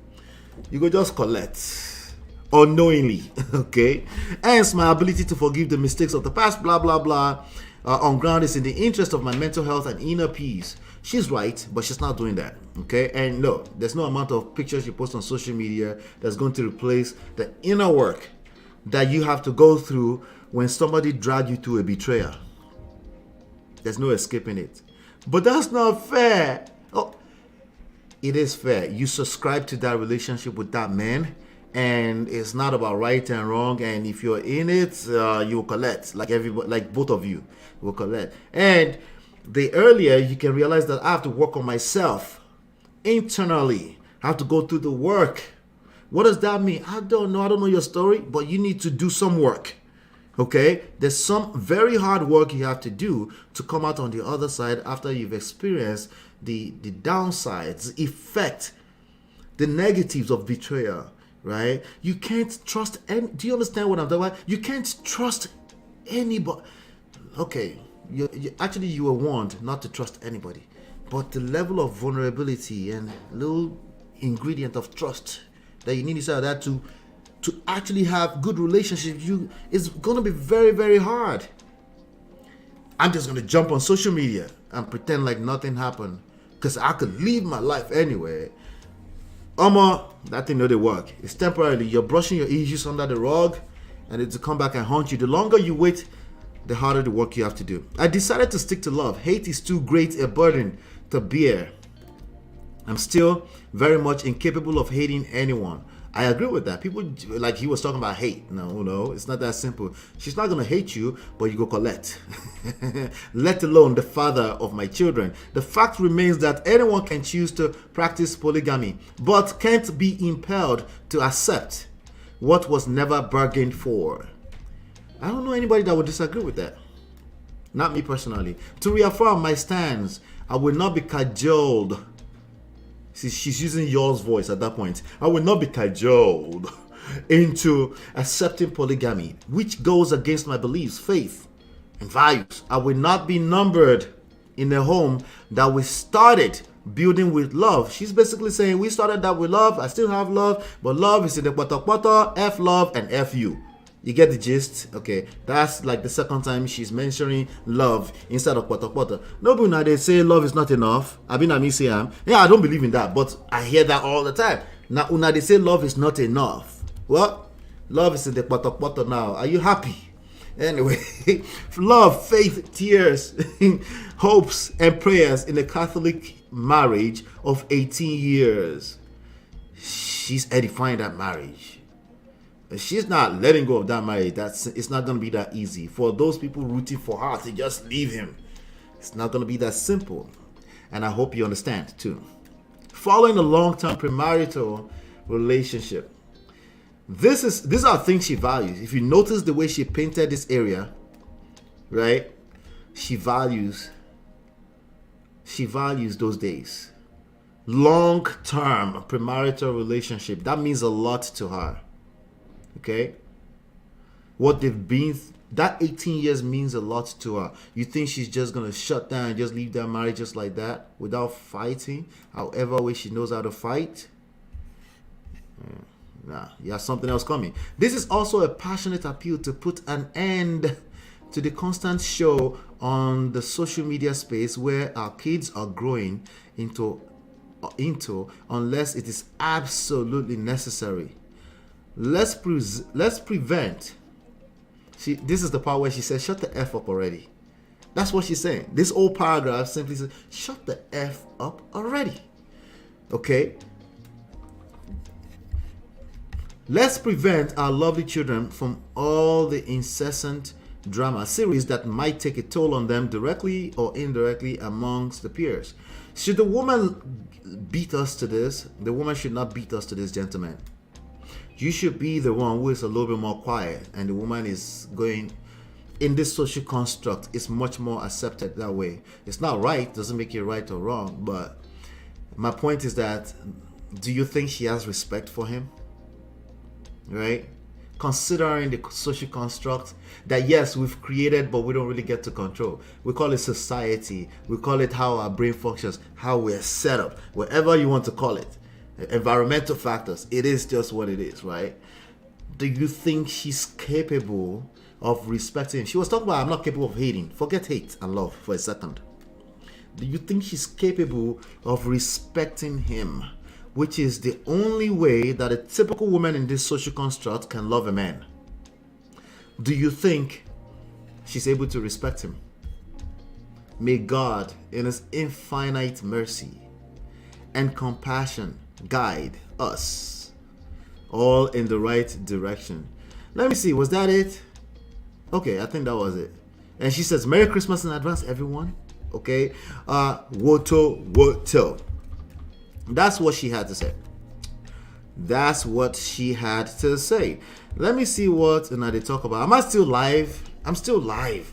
You go just collect unknowingly, okay? Hence, my ability to forgive the mistakes of the past, blah, blah, blah, on ground is in the interest of my mental health and inner peace. She's right, but she's not doing that, okay? And no, there's no amount of pictures you post on social media that's going to replace the inner work that you have to go through when somebody dragged you to a betrayal. There's no escaping it. But that's not fair. Oh, it is fair. You subscribe to that relationship with that man, and it's not about right and wrong. And if you're in it, you will collect, like everybody, like both of you will collect. And the earlier you can realize that I have to work on myself internally, I have to go through the work. What does that mean? I don't know your story, but you need to do some work. Okay, there's some very hard work you have to do to come out on the other side after you've experienced the downsides, the effect, the negatives of betrayal, right? You can't trust any. Do you understand what I'm talking about? You can't trust anybody. Okay, you were warned not to trust anybody, but the level of vulnerability and little ingredient of trust that you need inside of that to actually have good relationships, it's gonna be very, very hard. I'm just gonna jump on social media and pretend like nothing happened because I could live my life anyway. That thing no they work. It's temporarily. You're brushing your issues under the rug and it's to come back and haunt you. The longer you wait, the harder the work you have to do. I decided to stick to love. Hate is too great a burden to bear. I'm still very much incapable of hating anyone. I agree with that. People, like he was talking about hate. No, it's not that simple. She's not going to hate you, but you go collect. Let alone the father of my children. The fact remains that anyone can choose to practice polygamy, but can't be impelled to accept what was never bargained for. I don't know anybody that would disagree with that. Not me personally. To reaffirm my stance, I will not be cajoled. See, she's using Yul's voice at that point. I will not be cajoled into accepting polygamy, which goes against my beliefs, faith, and values. I will not be numbered in a home that we started building with love. She's basically saying we started that with love. I still have love, but love is in the pata, F love and F you. You get the gist? Okay, that's like the second time she's mentioning love instead of pata. Nobody now they say love is not enough. I mean, yeah, I don't believe in that, but I hear that all the time. Now, una they say love is not enough. Well, love is in the pata now. Are you happy? Anyway, love, faith, tears, hopes, and prayers in a Catholic marriage of 18 years. She's edifying that marriage. She's not letting go of that marriage. It's not going to be that easy. For those people rooting for her to just leave him, it's not going to be that simple. And I hope you understand too. Following a long-term premarital relationship. These are things she values. If you notice the way she painted this area, right? She values those days. Long-term premarital relationship. That means a lot to her. Okay, what they've been, that 18 years means a lot to her. You think she's just gonna shut down and just leave that marriage just like that without fighting? However way she knows how to fight. Nah, you have something else coming. This is also a passionate appeal to put an end to the constant show on the social media space where our kids are growing into unless it is absolutely necessary. Let's prevent. This is the part where she says, shut the F up already. That's what she's saying. This whole paragraph simply says, shut the F up already. Okay? Let's prevent our lovely children from all the incessant drama series that might take a toll on them directly or indirectly amongst the peers. Should the woman beat us to this? The woman should not beat us to this, gentlemen. You should be the one who is a little bit more quiet, and the woman is going in this social construct. It's much more accepted that way. It's not right, doesn't make it right or wrong, but my point is that, do you think she has respect for him? Right? Considering the social construct that yes, we've created, but we don't really get to control. We call it society. We call it how our brain functions, how we're set up, whatever you want to call it. Environmental factors. It is just what it is, right? Do you think she's capable of respecting? She was talking about, I'm not capable of hating. Forget hate and love for a second. Do you think she's capable of respecting him? Which is the only way that a typical woman in this social construct can love a man. Do you think she's able to respect him? May God, in his infinite mercy and compassion, guide us all in the right direction. Let me see, was that it? Okay, I think that was it. And she says, Merry Christmas in advance, everyone. Okay, woto. That's what she had to say. That's what she had to say. Let me see what they talk about. Am I still live? I'm still live.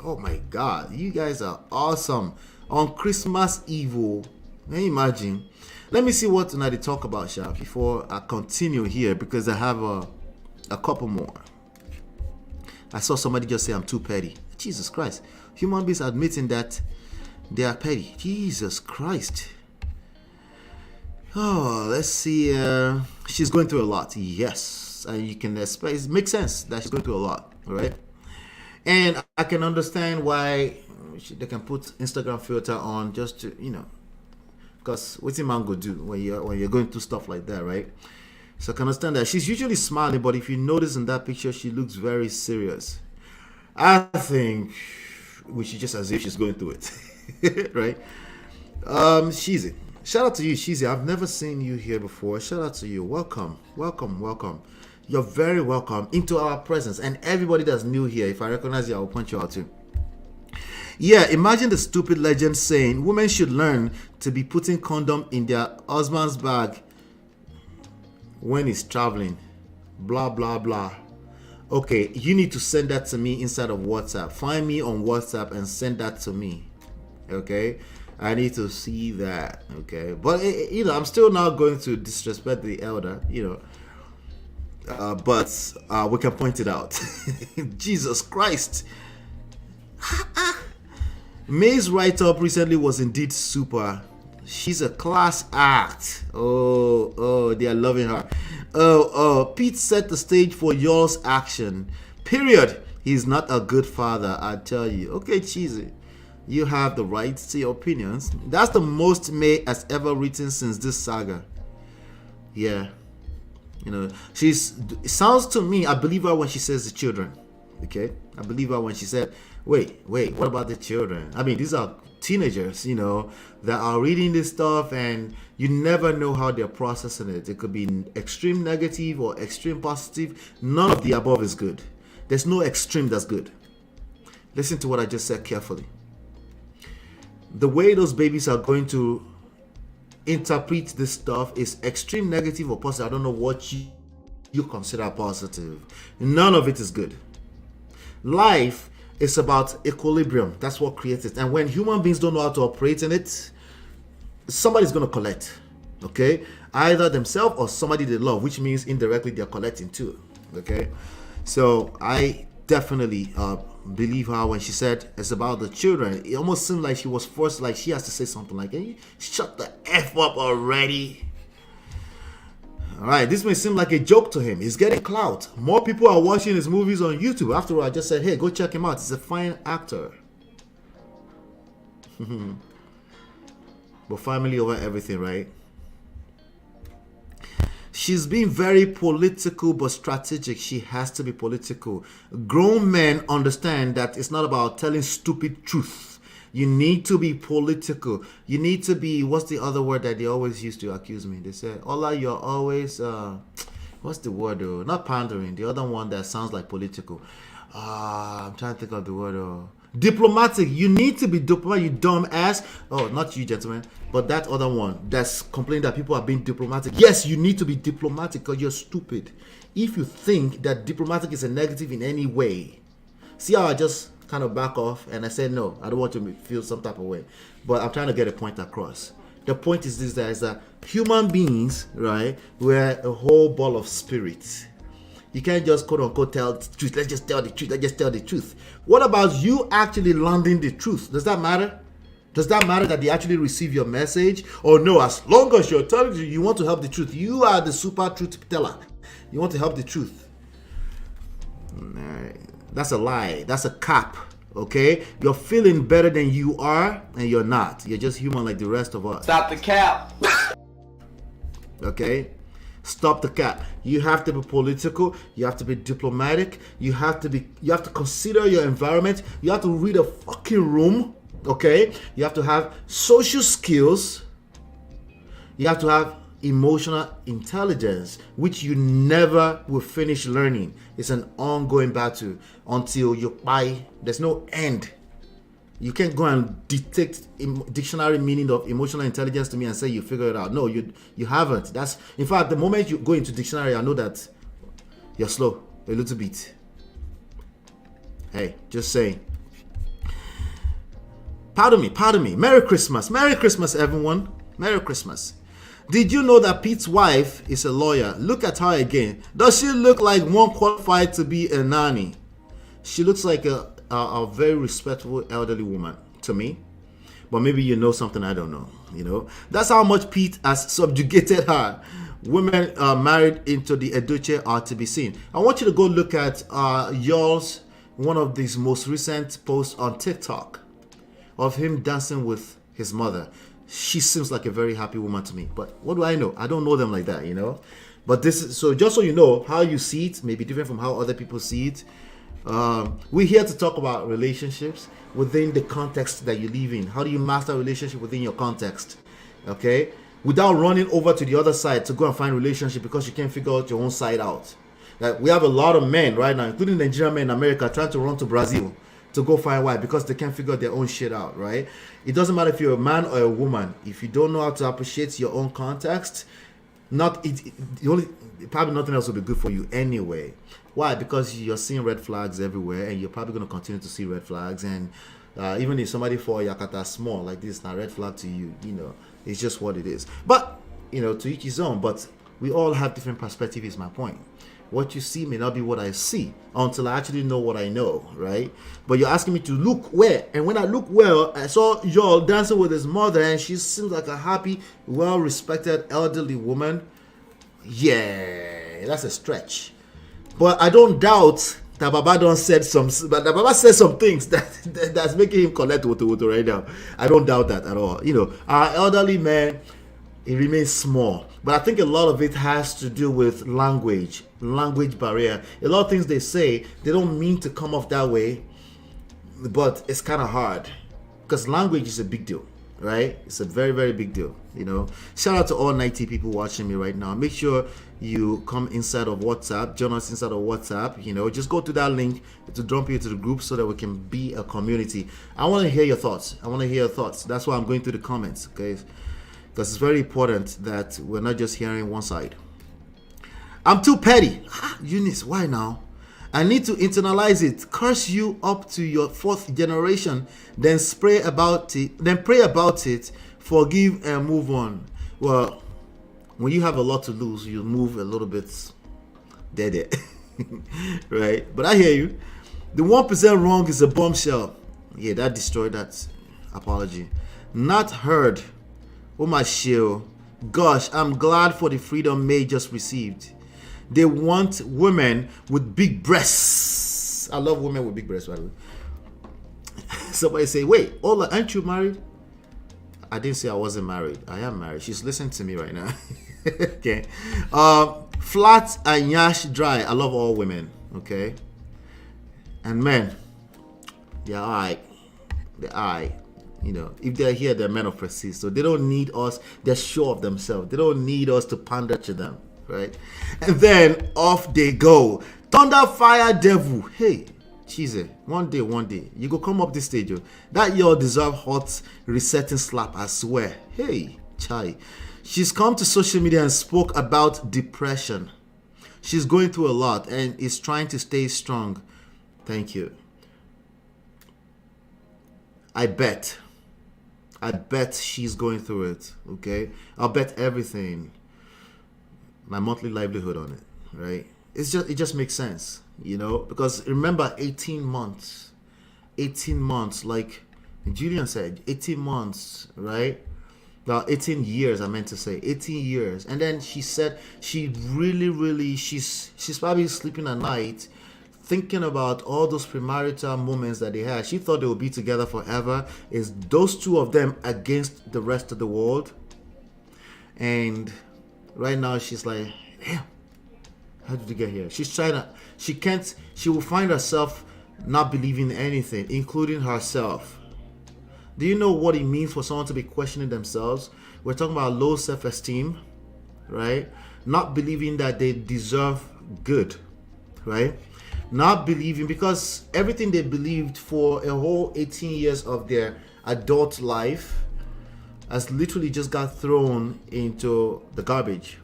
Oh my God, you guys are awesome on Christmas Eve. Can you imagine? Let me see what they talk about, Sha, before I continue here, because I have a couple more. I saw somebody just say I'm too petty. Jesus Christ. Human beings admitting that they are petty. Jesus Christ. Oh, let's see. She's going through a lot. Yes. And you can expect, it makes sense that she's going through a lot, right? And I can understand why they can put Instagram filter on just to, because what's a man go do when you're going through stuff like that, right? So I can understand that. She's usually smiling, but if you notice in that picture, she looks very serious. I think we should just as if she's going through it, right? Sheezy. Shout out to you, Sheezy. I've never seen you here before. Shout out to you. Welcome. You're very welcome into our presence. And everybody that's new here, if I recognize you, I will point you out too. Yeah, imagine the stupid legend saying women should learn to be putting condom in their husband's bag when he's traveling. Blah, blah, blah. Okay, you need to send that to me inside of WhatsApp. Find me on WhatsApp and send that to me. Okay? I need to see that. Okay? But, I'm still not going to disrespect the elder, but we can point it out. Jesus Christ. May's write-up recently was indeed super. She's a class act. Oh, they are loving her. Pete set the stage for Yul's action. Period. He's not a good father, I tell you. Okay, Cheesy. You have the right to your opinions. That's the most May has ever written since this saga. Yeah. It sounds to me, I believe her when she says the children. Okay? I believe her when she said, wait, what about the children? I mean, these are teenagers, that are reading this stuff, and you never know how they're processing it. It could be extreme negative or extreme positive. None of the above is good. There's no extreme that's good. Listen to what I just said carefully. The way those babies are going to interpret this stuff is extreme negative or positive. I don't know what you consider positive. None of it is good. Life is about equilibrium. That's what creates it. And when human beings don't know how to operate in it, somebody's going to collect. Okay? Either themselves or somebody they love, which means indirectly they're collecting too. Okay? So I definitely believe her when she said it's about the children. It almost seemed like she was forced, like she has to say something like, hey, shut the F up already. Alright, this may seem like a joke to him. He's getting clout. More people are watching his movies on YouTube. After all, I just said, hey, go check him out. He's a fine actor. But family over everything, right? She's being very political but strategic. She has to be political. Grown men understand that it's not about telling stupid truth. You need to be political. You need to be, what's the other word that they always used to accuse me? They say, Ola, you're always, what's the word though? Not pandering. The other one that sounds like political. I'm trying to think of the word. Diplomatic. You need to be diplomatic, you dumb ass. Oh, not you, gentlemen, but that other one that's complaining that people are being diplomatic. Yes, you need to be diplomatic because you're stupid. If you think that diplomatic is a negative in any way, see how I just kind of back off and I said, no, I don't want to feel some type of way. But I'm trying to get a point across. The point is this, is that human beings, right, we're a whole ball of spirits. You can't just quote unquote tell the truth. Let's just tell the truth. Let's just tell the truth. What about you actually landing the truth? Does that matter? Does that matter that they actually receive your message? Or no, as long as you're telling you want to help the truth. You are the super truth teller. You want to help the truth. That's a lie. That's a cap. Okay? You're feeling better than you are and you're not. You're just human like the rest of us. Stop the cap. Okay? Stop the cap. You have to be political. You have to be diplomatic. You have to consider your environment. You have to read a fucking room. Okay? You have to have social skills. You have to have emotional intelligence, which you never will finish learning. It's an ongoing battle until you buy. There's no end. You can't go and detect dictionary meaning of emotional intelligence to me and say you figure it out. No, you haven't. That's, in fact, the moment you go into dictionary, I know that you're slow a little bit. Hey, just saying. Pardon me. Merry Christmas, everyone. Merry Christmas. Did you know that Pete's wife is a lawyer? Look at her again. Does she look like one qualified to be a nanny? She looks like a very respectable elderly woman to me. But maybe you know something I don't know. You know, that's how much Pete has subjugated her. Women married into the Edochie are to be seen. I want you to go look at Yul's, one of these most recent posts on TikTok of him dancing with his mother. She seems like a very happy woman to me. But what do I know? I don't know them like that, you know. But this is, so just so you know, how you see it may be different from how other people see it. We're here to talk about relationships within the context that you live in. How do you master a relationship within your context? Okay? Without running over to the other side to go and find relationship because you can't figure out your own side out. Like, we have a lot of men right now, including Nigerian men in America, trying to run to Brazil to go find why, because they can't figure their own shit out, right? It doesn't matter if you're a man or a woman. If you don't know how to appreciate your own context, probably nothing else will be good for you anyway. Why? Because you're seeing red flags everywhere, and you're probably going to continue to see red flags. And even if somebody for Yakata small like this, not red flag to you, you know, it's just what it is. But, you know, to each his own. But we all have different perspectives, is my point. What you see may not be what I see until I actually know what I know, right? But you're asking me to look where? And when I look well, I saw Yul dancing with his mother, and she seems like a happy, well-respected elderly woman. Yeah, that's a stretch. But I don't doubt that Baba said some things that's making him collect woto right now. I don't doubt that at all. You know, our elderly man, he remains small. But I think a lot of it has to do with language barrier. A lot of things they say, they don't mean to come off that way, but it's kind of hard because language is a big deal, right? It's a very, very big deal, you know. Shout out to all 90 people watching me right now. Make sure you come inside of WhatsApp, join us inside of WhatsApp, you know. Just go to that link to dump you to the group so that we can be a community. I want to hear your thoughts. That's why I'm going through the comments, okay? Because it's very important that we're not just hearing one side. I'm too petty. Eunice, why now? I need to internalize it. Curse you up to your 4th generation, then pray about it, forgive and move on. Well, when you have a lot to lose, you move a little bit dead. Right? But I hear you. The 1% wrong is a bombshell. Yeah, that destroyed that apology. Not heard. Oh my shield. Gosh, I'm glad for the freedom May just received. They want women with big breasts. I love women with big breasts, by the way. Somebody say, wait, Ola, aren't you married? I didn't say I wasn't married. I am married. She's listening to me right now. Okay. Flat and yash dry. I love all women. Okay. And men, they're alright. They're alright. You know, if they're here, they're men of prestige. So they don't need us. They're sure of themselves. They don't need us to pander to them. Right? And then off they go. Thunder, fire, devil. Hey, cheesy. One day, you go come up this stage. That y'all deserve hot resetting slap, I swear. Hey, chai. She's come to social media and spoke about depression. She's going through a lot and is trying to stay strong. Thank you. I bet she's going through it. Okay? I'll bet everything. My monthly livelihood on it, right? It just makes sense, you know, because remember 18 months, like Julian said, 18 months, right? Well, 18 years, I meant to say 18 years. And then she said she really, she's probably sleeping at night thinking about all those premarital moments that they had. She thought they would be together forever. Is those two of them against the rest of the world? And right now she's like, damn, how did you get here? She will find herself not believing anything, including herself. Do you know what it means for someone to be questioning themselves? We're talking about low self-esteem, right? Not believing that they deserve good, right? not believing, because everything they believed for a whole 18 years of their adult life has literally just got thrown into the garbage.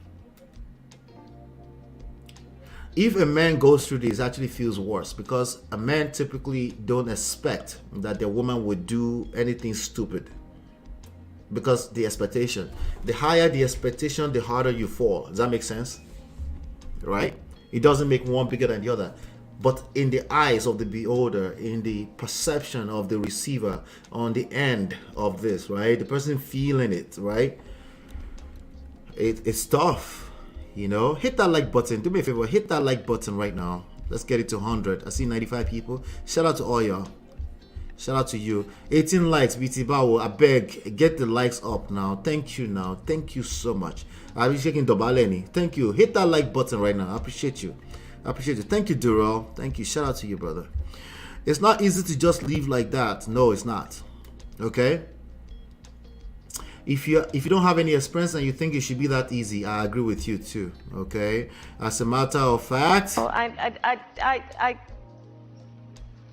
If a man goes through this, it actually feels worse, because a man typically don't expect that the woman would do anything stupid, because the expectation, the higher the expectation, the harder you fall. Does that make sense? Right? It doesn't make one bigger than the other, but in the eyes of the beholder, in the perception of the receiver, on the end of this, right, the person feeling it, right, it's tough. You know, hit that like button. Do me a favor, hit that like button right now. Let's get it to 100. I see 95 people. Shout out to all y'all. Shout out to you. 18 likes, BT Bawo. I beg, get the likes up now. Thank you now. Thank you so much. I'll be shaking Dobaleni. Thank you. Hit that like button right now. I appreciate you. I appreciate you. Thank you, Durrell. Thank you. Shout out to you, brother. It's not easy to just leave like that. No, it's not. Okay? If you don't have any experience and you think it should be that easy, I agree with you too. Okay? As a matter of fact. Well,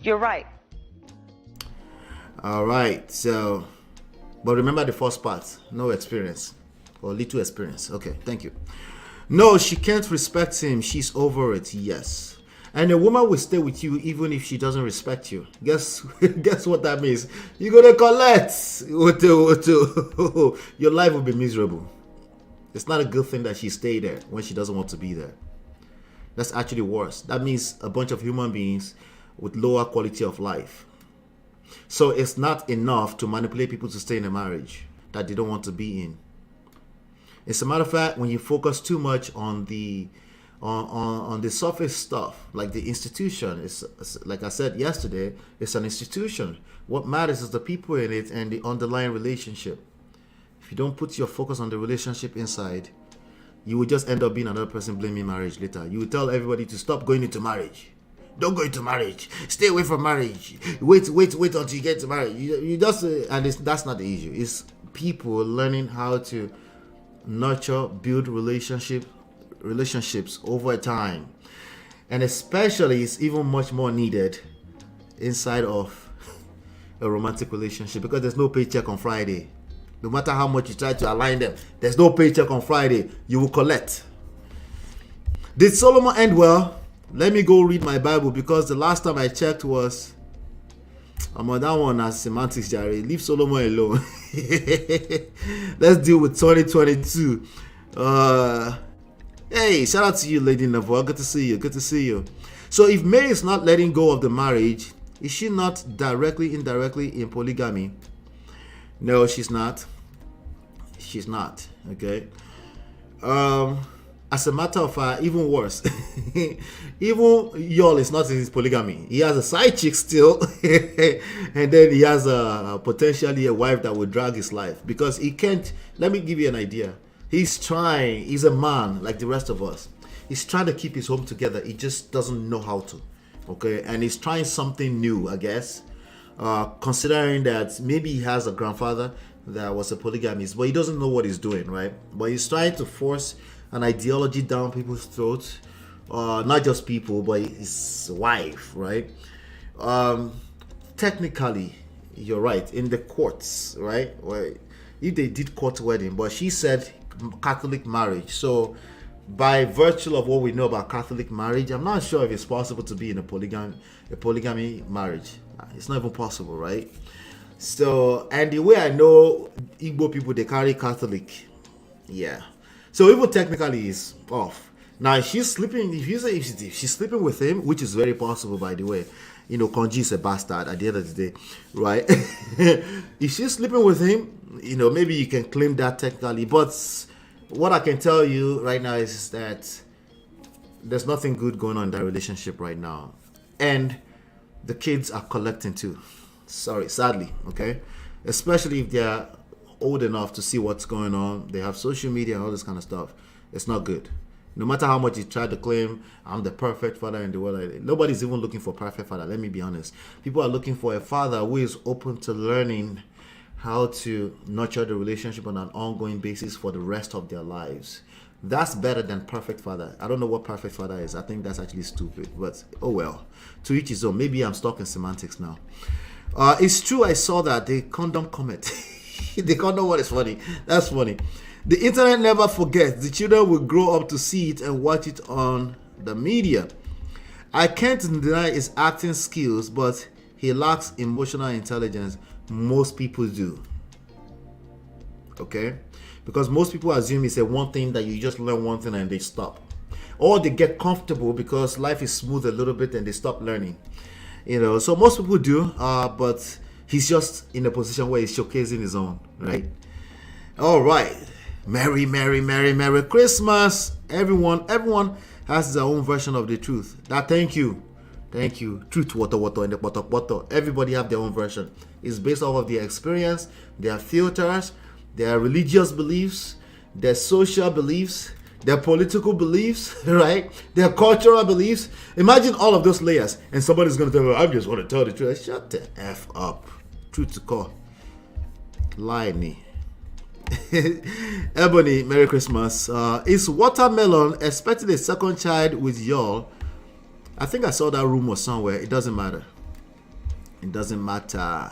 you're right. All right. So, but remember the first part. No experience. Or little experience. Okay. Thank you. No, she can't respect him. She's over it. Yes. And a woman will stay with you even if she doesn't respect you. Guess what that means? You're gonna collect. Your life will be miserable. It's not a good thing that she stayed there when she doesn't want to be there. That's actually worse. That means a bunch of human beings with lower quality of life. So it's not enough to manipulate people to stay in a marriage that they don't want to be in. As a matter of fact, when you focus too much on the surface stuff, like the institution, it's like I said yesterday, it's an institution. What matters is the people in it and the underlying relationship. If you don't put your focus on the relationship inside, you will just end up being another person blaming marriage later. You will tell everybody to stop going into marriage. Don't go into marriage. Stay away from marriage. Wait until you get to marriage. You just that's not the issue. It's people learning how to nurture, build relationships over time, and especially it's even much more needed inside of a romantic relationship, because there's no paycheck on Friday. No matter how much you try to align them, there's no paycheck on Friday. You will collect. Did Solomon end well? Let me go read my Bible, because the last time I checked was I'm on that one as semantics, Jerry. Leave Solomon alone. Let's deal with 2022. Hey, shout out to you, Lady Navoa. Good to see you. Good to see you. So if May is not letting go of the marriage, is she not directly, indirectly in polygamy? No, she's not. She's not. Okay. As a matter of fact, even worse, even Yul is not in his polygamy. He has a side chick still, and then he has potentially a wife that will drag his life, because he can't. Let me give you an idea. He's trying. He's a man like the rest of us. He's trying to keep his home together. He just doesn't know how to. Okay, and he's trying something new, I guess. Considering that maybe he has a grandfather that was a polygamist, but he doesn't know what he's doing, right? But he's trying to force an ideology down people's throats, not just people, but his wife, right? Technically, you're right, in the courts, right? Well, if they did court wedding, but she said Catholic marriage. So by virtue of what we know about Catholic marriage, I'm not sure if it's possible to be in a polygamy marriage. It's not even possible, right? So, and the way I know Igbo people, they carry Catholic, yeah. So even technically is off. Now if she's sleeping, if she's sleeping with him, which is very possible, by the way, you know, Konji is a bastard at the end of the day, right? If she's sleeping with him, you know, maybe you can claim that technically. But what I can tell you right now is that there's nothing good going on in that relationship right now, and the kids are collecting too. Sadly, okay, especially if they're old enough to see what's going on. They have social media and all this kind of stuff. It's not good. No matter how much you try to claim I'm the perfect father in the world, nobody's even looking for a perfect father. Let me be honest. People are looking for a father who is open to learning how to nurture the relationship on an ongoing basis for the rest of their lives. That's better than perfect father. I don't know what perfect father is. I think that's actually stupid, but oh well. To each his own. Maybe I'm stuck in semantics now. It's true, I saw that. The condom comment. The condom one is funny. That's funny. The internet never forgets. The children will grow up to see it and watch it on the media. I can't deny his acting skills, but he lacks emotional intelligence. Most people do. Okay? Because most people assume it's a one thing that you just learn one thing and they stop. Or they get comfortable because life is smooth a little bit and they stop learning. So most people do, but he's just in a position where he's showcasing his own, right? All right. Merry, Merry, Merry, Merry Christmas. Everyone has their own version of the truth. Thank you. Truth, water, and the water. Everybody have their own version. It's based off of their experience, their filters, their religious beliefs, their social beliefs, their political beliefs, right? Their cultural beliefs. Imagine all of those layers, and somebody's going to tell you, I just want to tell the truth. Shut the F up. Truth to call. Lie me. Ebony, Merry Christmas. Is Watermelon expecting a second child with y'all? I think I saw that rumor somewhere. It doesn't matter. It doesn't matter.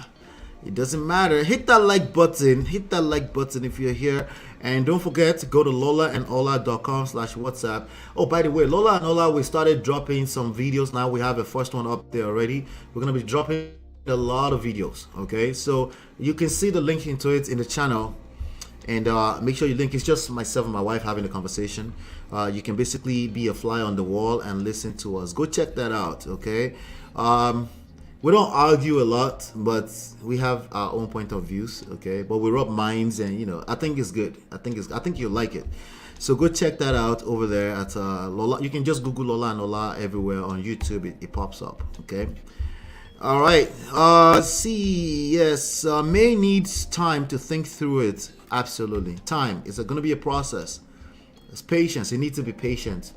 Hit that like button. If you're here. And don't forget to go to lolaandola.com/WhatsApp. Oh, by the way, Lola and Ola, we started dropping some videos now. We have a first one up there already. We're going to be dropping a lot of videos. Okay, so you can see the link into it in the channel. And make sure you link. It's just myself and my wife having a conversation. You can basically be a fly on the wall and listen to us. Go check that out, okay? We don't argue a lot, but we have our own point of views, okay? But we rub minds, and I think it's good. I think you'll like it. So go check that out over there at Lola. You can just Google Lola and Ola everywhere on YouTube. It pops up, okay? All right. Yes. May needs time to think through it. Absolutely. Time. It's going to be a process. It's patience. You need to be patient.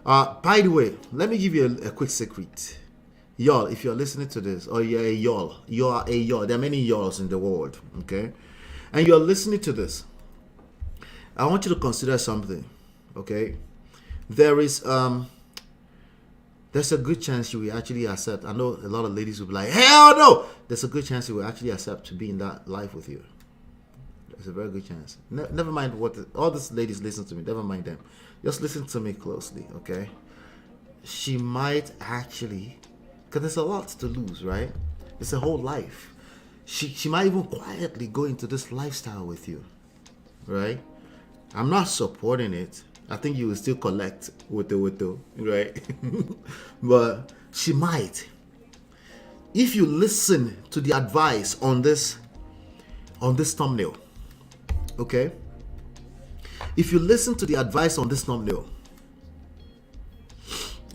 By the way, let me give you a quick secret. Y'all, if you're listening to this, or you're a y'all, you are a y'all. There are many y'alls in the world, okay? And you're listening to this. I want you to consider something, okay? There's a good chance you will actually accept. I know a lot of ladies will be like, hell no! There's a good chance you will actually accept to be in that life with you. There's a very good chance. Never mind what all these ladies listen to me. Never mind them. Just listen to me closely, okay? She might actually, because there's a lot to lose, right? It's a whole life. She might even quietly go into this lifestyle with you, right? I'm not supporting it. I think you will still collect with the right? But she might. If you listen to the advice on this thumbnail, okay? If you listen to the advice on this thumbnail,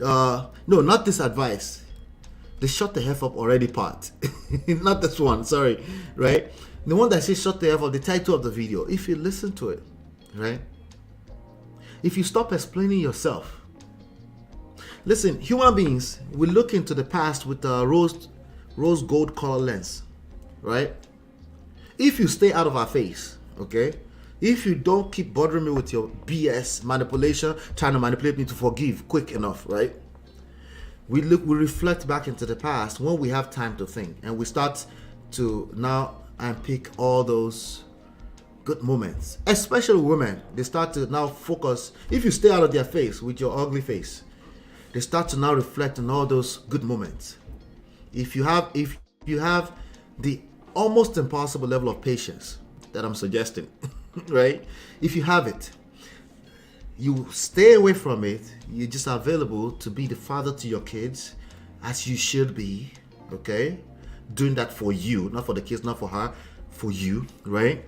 no, not this advice. The shut the F up already part. Not this one, sorry, right? The one that says shut the F up, the title of the video. If you listen to it, right? If you stop explaining yourself. Listen, human beings, we look into the past with a rose gold color lens, right? If you stay out of our face, okay? If you don't keep bothering me with your BS manipulation, trying to manipulate me to forgive quick enough, right? We reflect back into the past when we have time to think, and we start to now unpick all those good moments. Especially women, they start to now focus. If you stay out of their face with your ugly face, they start to now reflect on all those good moments. If you have the almost impossible level of patience that I'm suggesting, right? If you have it, you stay away from it. You're just available to be the father to your kids, as you should be, okay? Doing that for you, not for the kids, not for her, for you, right?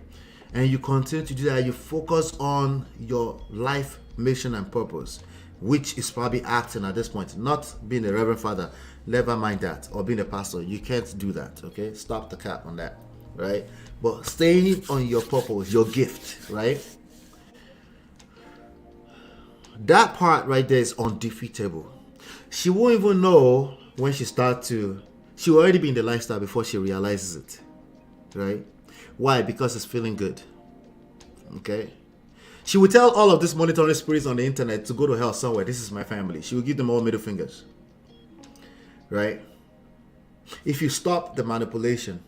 And you continue to do that. You focus on your life mission and purpose, which is probably acting at this point, not being a reverend father. Never mind that, or being a pastor. You can't do that, okay? Stop the cap on that, right? But staying on your purpose, your gift, right? That part right there is undefeatable. She won't even know when she starts to. She'll already be in the lifestyle before she realizes it, right? Why? Because it's feeling good. Okay. She would tell all of these monitoring spirits on the internet to go to hell somewhere. This is my family. She would give them all middle fingers. Right? If you stop the manipulation,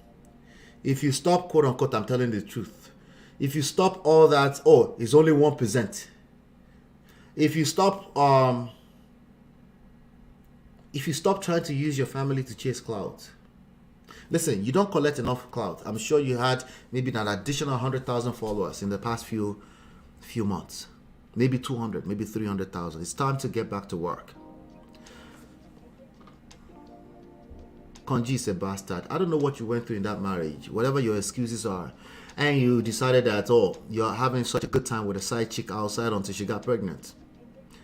if you stop, quote unquote, I'm telling the truth, if you stop all that, oh, it's only 1%. If you stop trying to use your family to chase clout. Listen, you don't collect enough clout. I'm sure you had maybe an additional 100,000 followers in the past few months. Maybe 200, maybe 300,000. It's time to get back to work. Konji is a bastard. I don't know what you went through in that marriage. Whatever your excuses are. And you decided that, oh, you're having such a good time with a side chick outside until she got pregnant.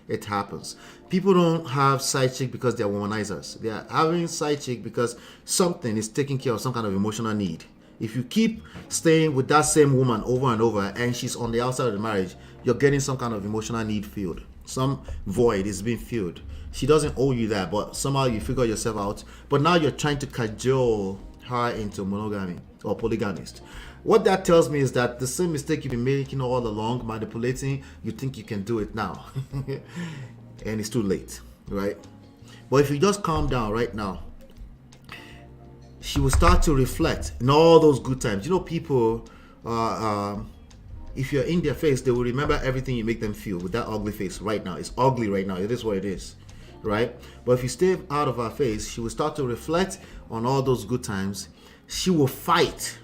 It happens. People don't have side chick because they're womanizers. They are having side chick because something is taking care of some kind of emotional need. If you keep staying with that same woman over and over and she's on the outside of the marriage, you're getting some kind of emotional need filled. Some void is being filled. She doesn't owe you that, but somehow you figure yourself out. But now you're trying to cajole her into monogamy or polygamist. What that tells me is that the same mistake you've been making all along, manipulating, you think you can do it now. And it's too late, right? But if you just calm down right now, she will start to reflect in all those good times. You know, people, if you're in their face, they will remember everything you make them feel with that ugly face right now. It's ugly right now. It is what it is, right? But if you stay out of her face, she will start to reflect on all those good times. She will fight.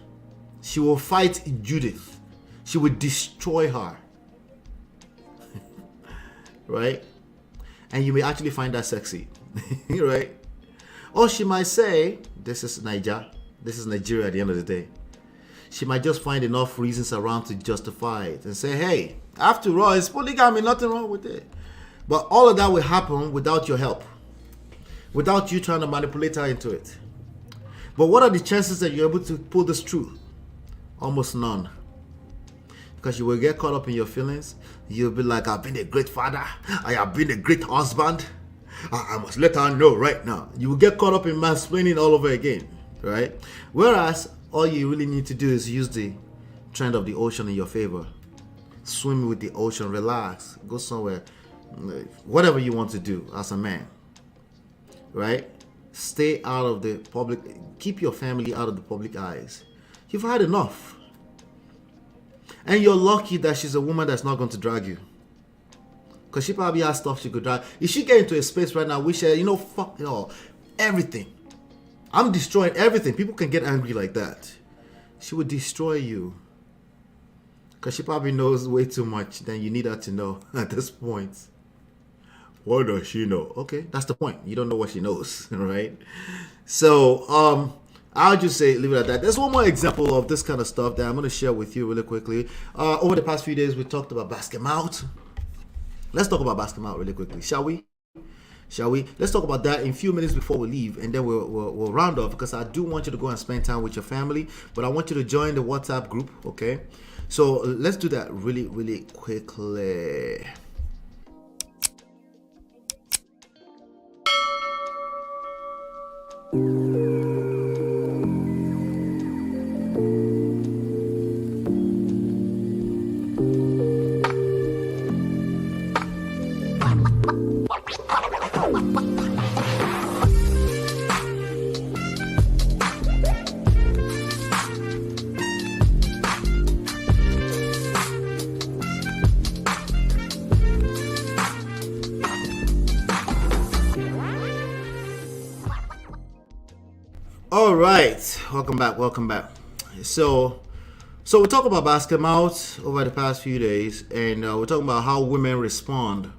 She will fight Judith. She will destroy her. Right? And you may actually find that sexy. Right? Or she might say, this is Nigeria. This is Nigeria at the end of the day. She might just find enough reasons around to justify it and say, hey, after all, it's polygamy, nothing wrong with it. But all of that will happen without your help. Without you trying to manipulate her into it. But what are the chances that you're able to pull this through? Almost none. Because you will get caught up in your feelings. You'll be like, I've been a great father. I have been a great husband. I must let her know right now. You will get caught up in mansplaining all over again. Right? Whereas, all you really need to do is use the trend of the ocean in your favor. Swim with the ocean. Relax. Go somewhere. Whatever you want to do as a man. Right? Stay out of the public. Keep your family out of the public eyes. You've had enough. And you're lucky that she's a woman that's not going to drag you. Because she probably has stuff she could drag. If she get into a space right now, we say, fuck it all. Everything. I'm destroying everything. People can get angry like that. She would destroy you. Because she probably knows way too much than you need her to know at this point. What does she know? Okay, that's the point. You don't know what she knows, right? So, I'll just say, leave it at that. There's one more example of this kind of stuff that I'm going to share with you really quickly. Over the past few days, we talked about basket mouth. Let's talk about basket mouth really quickly, shall we? Let's talk about that in a few minutes before we leave, and then we'll round off, because I do want you to go and spend time with your family, but I want you to join the WhatsApp group, okay? So let's do that really, really quickly. All right, welcome back. So we'll talk about basket mouth over the past few days, and we're talking about how women respond.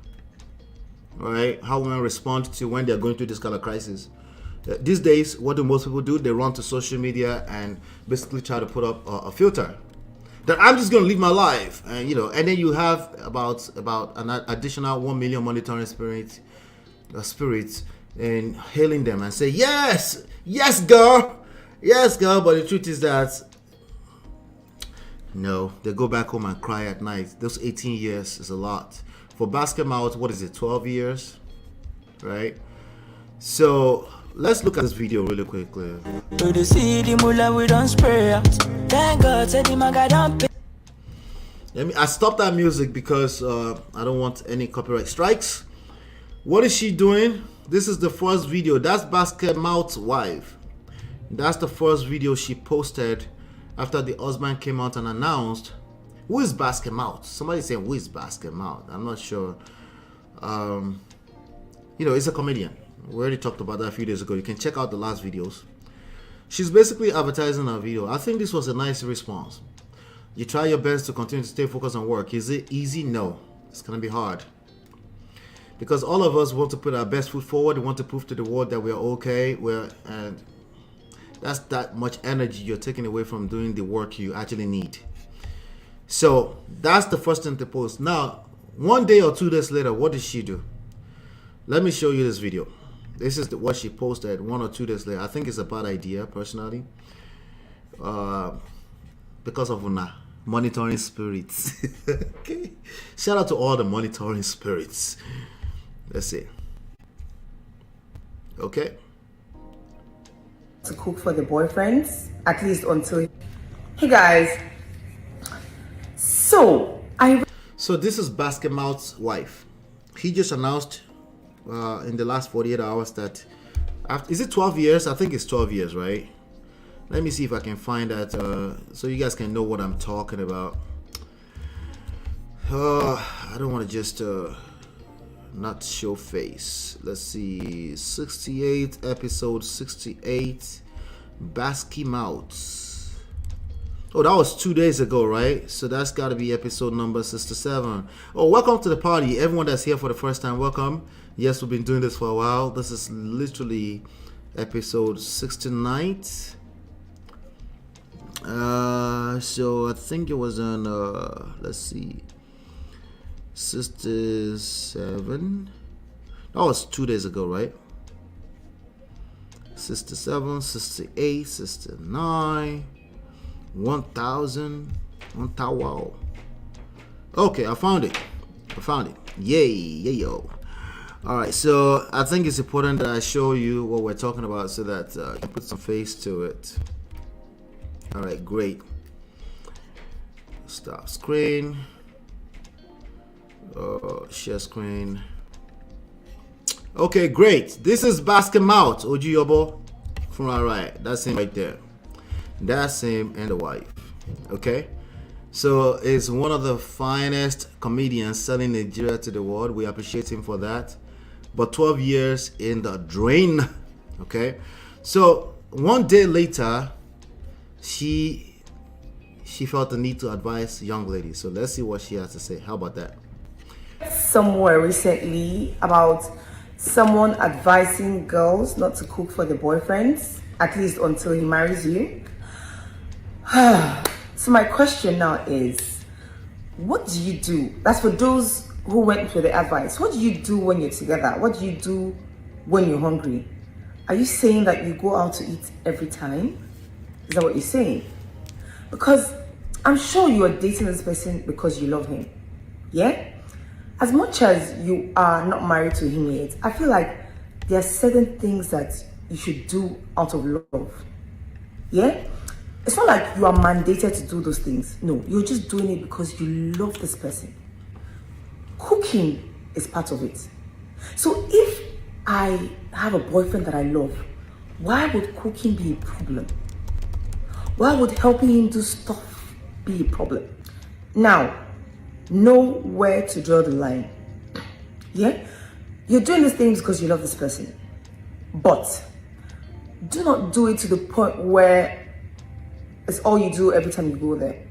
All right, how women respond to when they're going through this kind of crisis. These days, what do most people do? They run to social media and basically try to put up a filter that I'm just going to live my life, and and then you have about an additional 1 million monitoring spirits and hailing them and say, yes girl, but the truth is that no, they go back home and cry at night. Those 18 years is a lot. For basket mouth, what is it, 12 years, right? So let's look at this video really quickly. To the see the mullah we don't spray out. Thank God said the maga don't pay. I stopped that music because I don't want any copyright strikes. What is she doing? This is the first video. That's Basket Mouth's wife. That's the first video she posted after the husband came out and announced. Who is Basket Mouth? Somebody saying, who is Basket Mouth? I'm not sure. It's a comedian. We already talked about that a few days ago. You can check out the last videos. She's basically advertising her video. I think this was a nice response. You try your best to continue to stay focused on work. Is it easy? No. It's going to be hard. Because all of us want to put our best foot forward. We want to prove to the world that we're okay. And that's that much energy you're taking away from doing the work you actually need. So that's the first thing to post. Now, 1 day or 2 days later, what did she do? Let me show you this video. This is what she posted 1 or 2 days later. I think it's a bad idea, personally. Because of monitoring spirits. Okay. Shout out to all the monitoring spirits. Let's see. Okay. To cook for the boyfriends, at least until. Hey guys. So this is Basket Mouth's wife. He just announced in the last 48 hours that is it 12 years? I think it's 12 years, right? Let me see if I can find that so you guys can know what I'm talking about. I don't want to just not show face. Let's see. 68 episode 68 Basket Mouth. Oh, that was 2 days ago, right? So that's got to be episode number 67. Oh, welcome to the party. Everyone that's here for the first time, welcome. Yes, we've been doing this for a while. This is literally episode 69. So I think it was on, let's see, 67. That was 2 days ago, right? 67, 68, 69. 1000. Wow. Okay, I found it. Yay, yo. All right, so I think it's important that I show you what we're talking about so that you can put some face to it. All right, great. Stop screen. Share screen. Okay, great. This is Basket Mouth, Ojiyobo. From all right, that's him right there. That's him and the wife. Okay, so it's one of the finest comedians selling Nigeria to the world. We appreciate him for that. But 12 years in the drain. Okay, so 1 day later, she felt the need to advise young ladies. So let's see what she has to say. How about that? Somewhere recently about someone advising girls not to cook for the boyfriends, at least until he marries you. So my question now is, what do you do? That's for those who went for the advice. What do you do when you're together? What do you do when you're hungry? Are you saying that you go out to eat every time? Is that what you're saying? Because I'm sure you are dating this person because you love him. Yeah? As much as you are not married to him yet, I feel like there are certain things that you should do out of love. Yeah? It's not like you are mandated to do those things. No, you're just doing it because you love this person. Cooking is part of it. So if I have a boyfriend that I love, why would cooking be a problem? Why would helping him do stuff be a problem? Now, know where to draw the line. Yeah? You're doing these things because you love this person. But do not do it to the point where it's all you do every time you go there.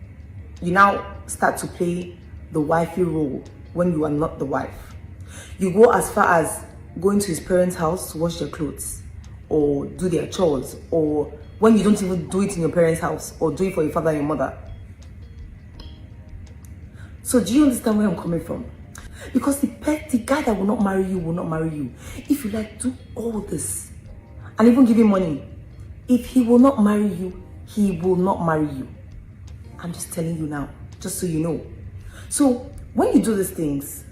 You now start to play the wifey role when you are not the wife. You go as far as going to his parents' house to wash their clothes or do their chores, or when you don't even do it in your parents' house or do it for your father and your mother. So do you understand where I'm coming from? Because the guy that will not marry you will not marry you. If you like, do all this and even give him money. If he will not marry you, he will not marry you. I'm just telling you now, just so you know. So when you do these things,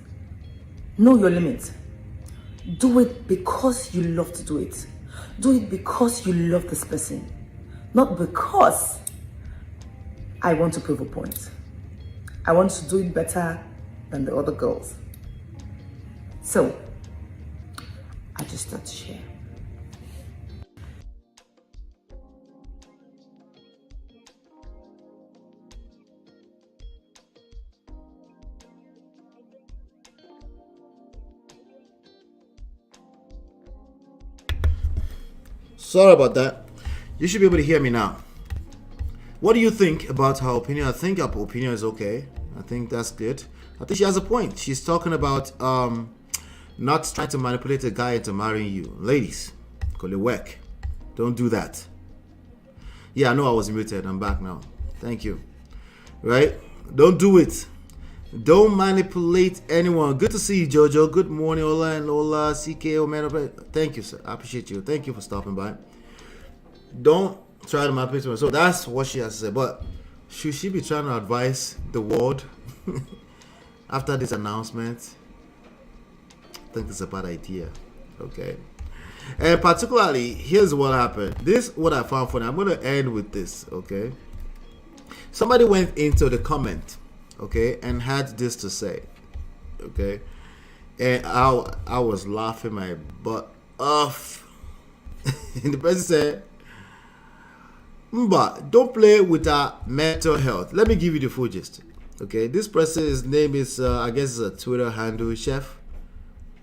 know your limit. Do it because you love to do it. Do it because you love this person. Not because I want to prove a point. I want to do it better than the other girls. So, I just thought to share. Sorry about that. You should be able to hear me now. What do you think about her opinion? I think her opinion is okay. I think that's good. I think she has a point. She's talking about not trying to manipulate a guy into marrying you. Ladies, call it work. Don't do that. Yeah, I know I was muted. I'm back now. Thank you. Right? Don't do it. Don't manipulate anyone. Good to see you, Jojo. Good morning, Ola and Lola, CK, man. Thank you, sir. I appreciate you. Thank you for stopping by. Don't try to manipulate anyone. So that's what she has to say. But should she be trying to advise the world after this announcement? I think it's a bad idea. Okay. And particularly, here's what happened. This is what I found funny. I'm going to end with this, okay? Somebody went into the comment, okay, and had this to say, okay? And I was laughing my butt off. And the person said, Mba, don't play with our mental health. Let me give you the full gist, okay? This person's name is, I guess it's a Twitter handle, Chef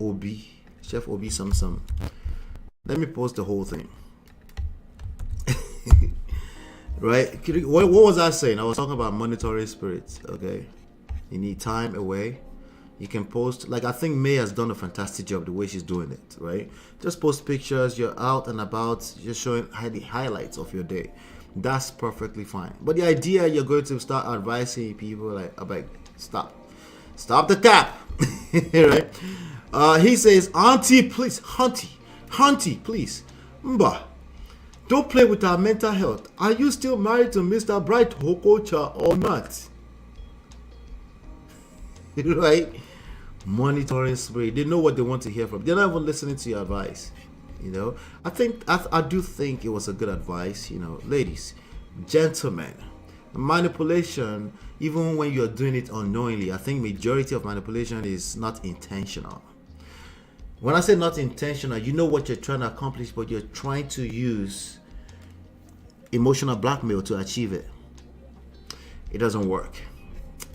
Obi Samsam. Let me post the whole thing. Right? What was I saying? I was talking about monitoring spirits. Okay, you need time away. You can post, like I think May has done a fantastic job the way she's doing it. Right? Just post pictures. You're out and about, just showing the highlights of your day. That's perfectly fine. But the idea you're going to start advising people like stop the cap. Right? He says, Auntie, please, Hunty, please, Mba, don't play with our mental health. Are you still married to Mr. Bright Hokocha or not? Right? Monitoring spirit. They know what they want to hear from. They're not even listening to your advice. You know, I do think it was a good advice. You know, ladies, gentlemen, manipulation, even when you're doing it unknowingly, I think majority of manipulation is not intentional. When I say not intentional, you know what you're trying to accomplish, but you're trying to use emotional blackmail to achieve it. It doesn't work.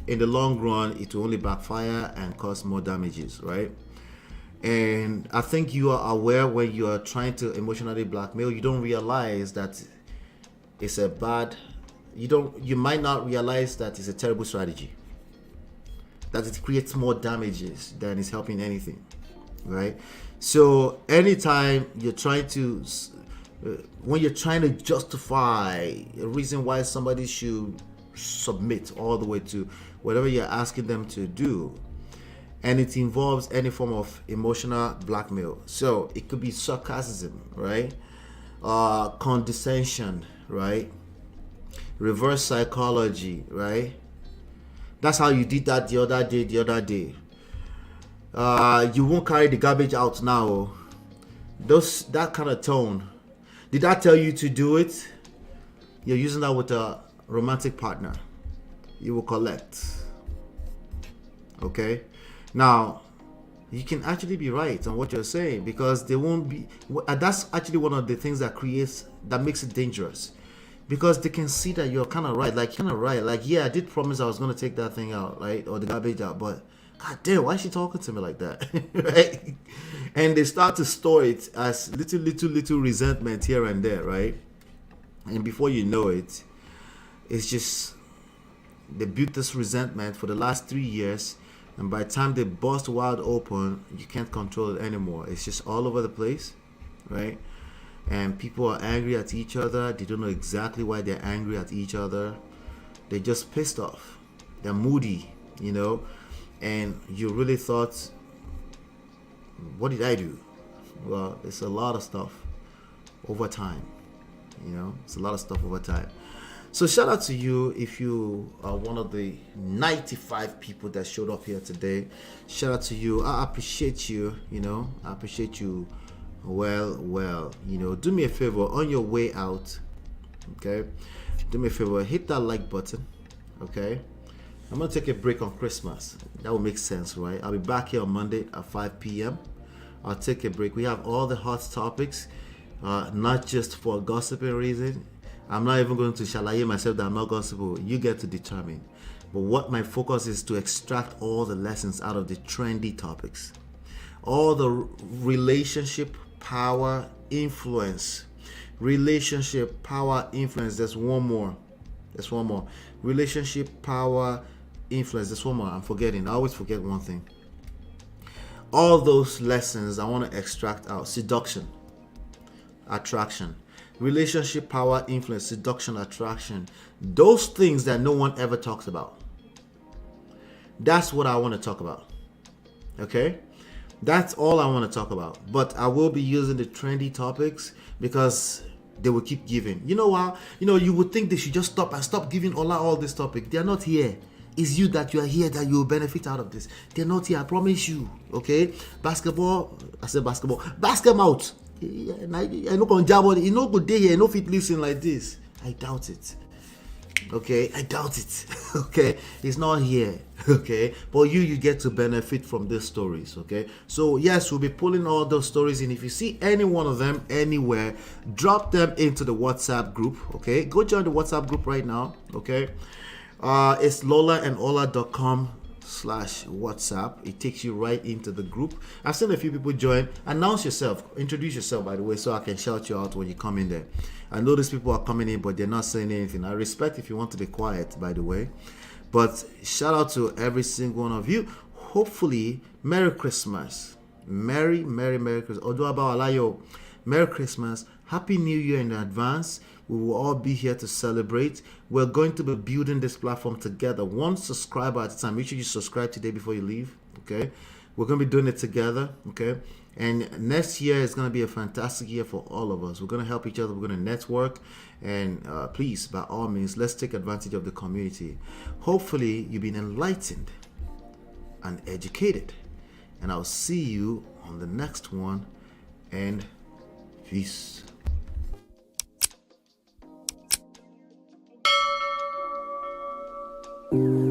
In the long run, it will only backfire and cause more damages, right? And I think you are aware when you are trying to emotionally blackmail, you don't realize that it's a bad, you might not realize that it's a terrible strategy. That it creates more damages than it's helping anything. Right? So anytime you're trying to, when you're trying to justify a reason why somebody should submit all the way to whatever you're asking them to do, and it involves any form of emotional blackmail. So it could be sarcasm, right? Condescension, right? Reverse psychology, right? That's how you did that the other day. You won't carry the garbage out now. That kind of tone. Did I tell you to do it? You're using that with a romantic partner. You will collect. Okay? Now, you can actually be right on what you're saying, because they won't be. That's actually one of the things that makes it dangerous, because they can see that you're kind of right. Like, yeah, I did promise I was going to take that thing out, right, or the garbage out, but God damn, why is she talking to me like that? Right? And they start to store it as little resentment here and there, right? And before you know it, it's just, they built this resentment for the last 3 years, and by the time they bust wide open, you can't control it anymore. It's just all over the place, right? And people are angry at each other. They don't know exactly why they're angry at each other. They're just pissed off. They're moody, you know? And you really thought, what did I do? Well, it's a lot of stuff over time. You know, it's a lot of stuff over time. So shout out to you if you are one of the 95 people that showed up here today. Shout out to you. I appreciate you, you know. I appreciate you well. You know, do me a favor on your way out, okay? Do me a favor, hit that like button, okay? I'm going to take a break on Christmas. That will make sense, right? I'll be back here on Monday at 5 p.m. I'll take a break. We have all the hot topics, not just for gossiping reason. I'm not even going to shalaye myself that I'm not gossiping. You get to determine. But what my focus is to extract all the lessons out of the trendy topics. All the relationship, power, influence. Relationship, power, influence. There's one more. Relationship, power, influence. There's one more. I'm forgetting. I always forget one thing. All those lessons I want to extract out. Seduction, attraction, relationship, power, influence, seduction, attraction. Those things that no one ever talks about. That's what I want to talk about. Okay? That's all I want to talk about. But I will be using the trendy topics because they will keep giving. You know what? You would think they should just stop giving all this topic. They are not here. It's you that you are here that you will benefit out of this. They're not here. I promise you. Okay? Basketball. I said basketball. Basketball out. I know on Jabba. You know good day here. No fit listen like this. I doubt it. Okay, I doubt it. Okay, it's not here. Okay, but you get to benefit from these stories. Okay, so yes, we'll be pulling all those stories in. If you see any one of them anywhere, drop them into the WhatsApp group. Okay, go join the WhatsApp group right now. Okay, it's lolaandola.com/WhatsApp. It takes you right into the group. I've seen a few people join. Announce yourself, introduce yourself, by the way, so I can shout you out when you come in there. I know these people are coming in, but they're not saying anything. I respect if you want to be quiet, by the way. But shout out to every single one of you. Hopefully, Merry Christmas. Merry Christmas. Oduabawalayo. Merry Christmas. Happy New Year in advance. We will all be here to celebrate. We're going to be building this platform together, one subscriber at a time. Make sure you subscribe today before you leave. Okay, we're going to be doing it together. Okay, and next year is going to be a fantastic year for all of us. We're going to help each other. We're going to network, and please, by all means, let's take advantage of the community. Hopefully, you've been enlightened and educated, and I'll see you on the next one. And peace. Mm-hmm.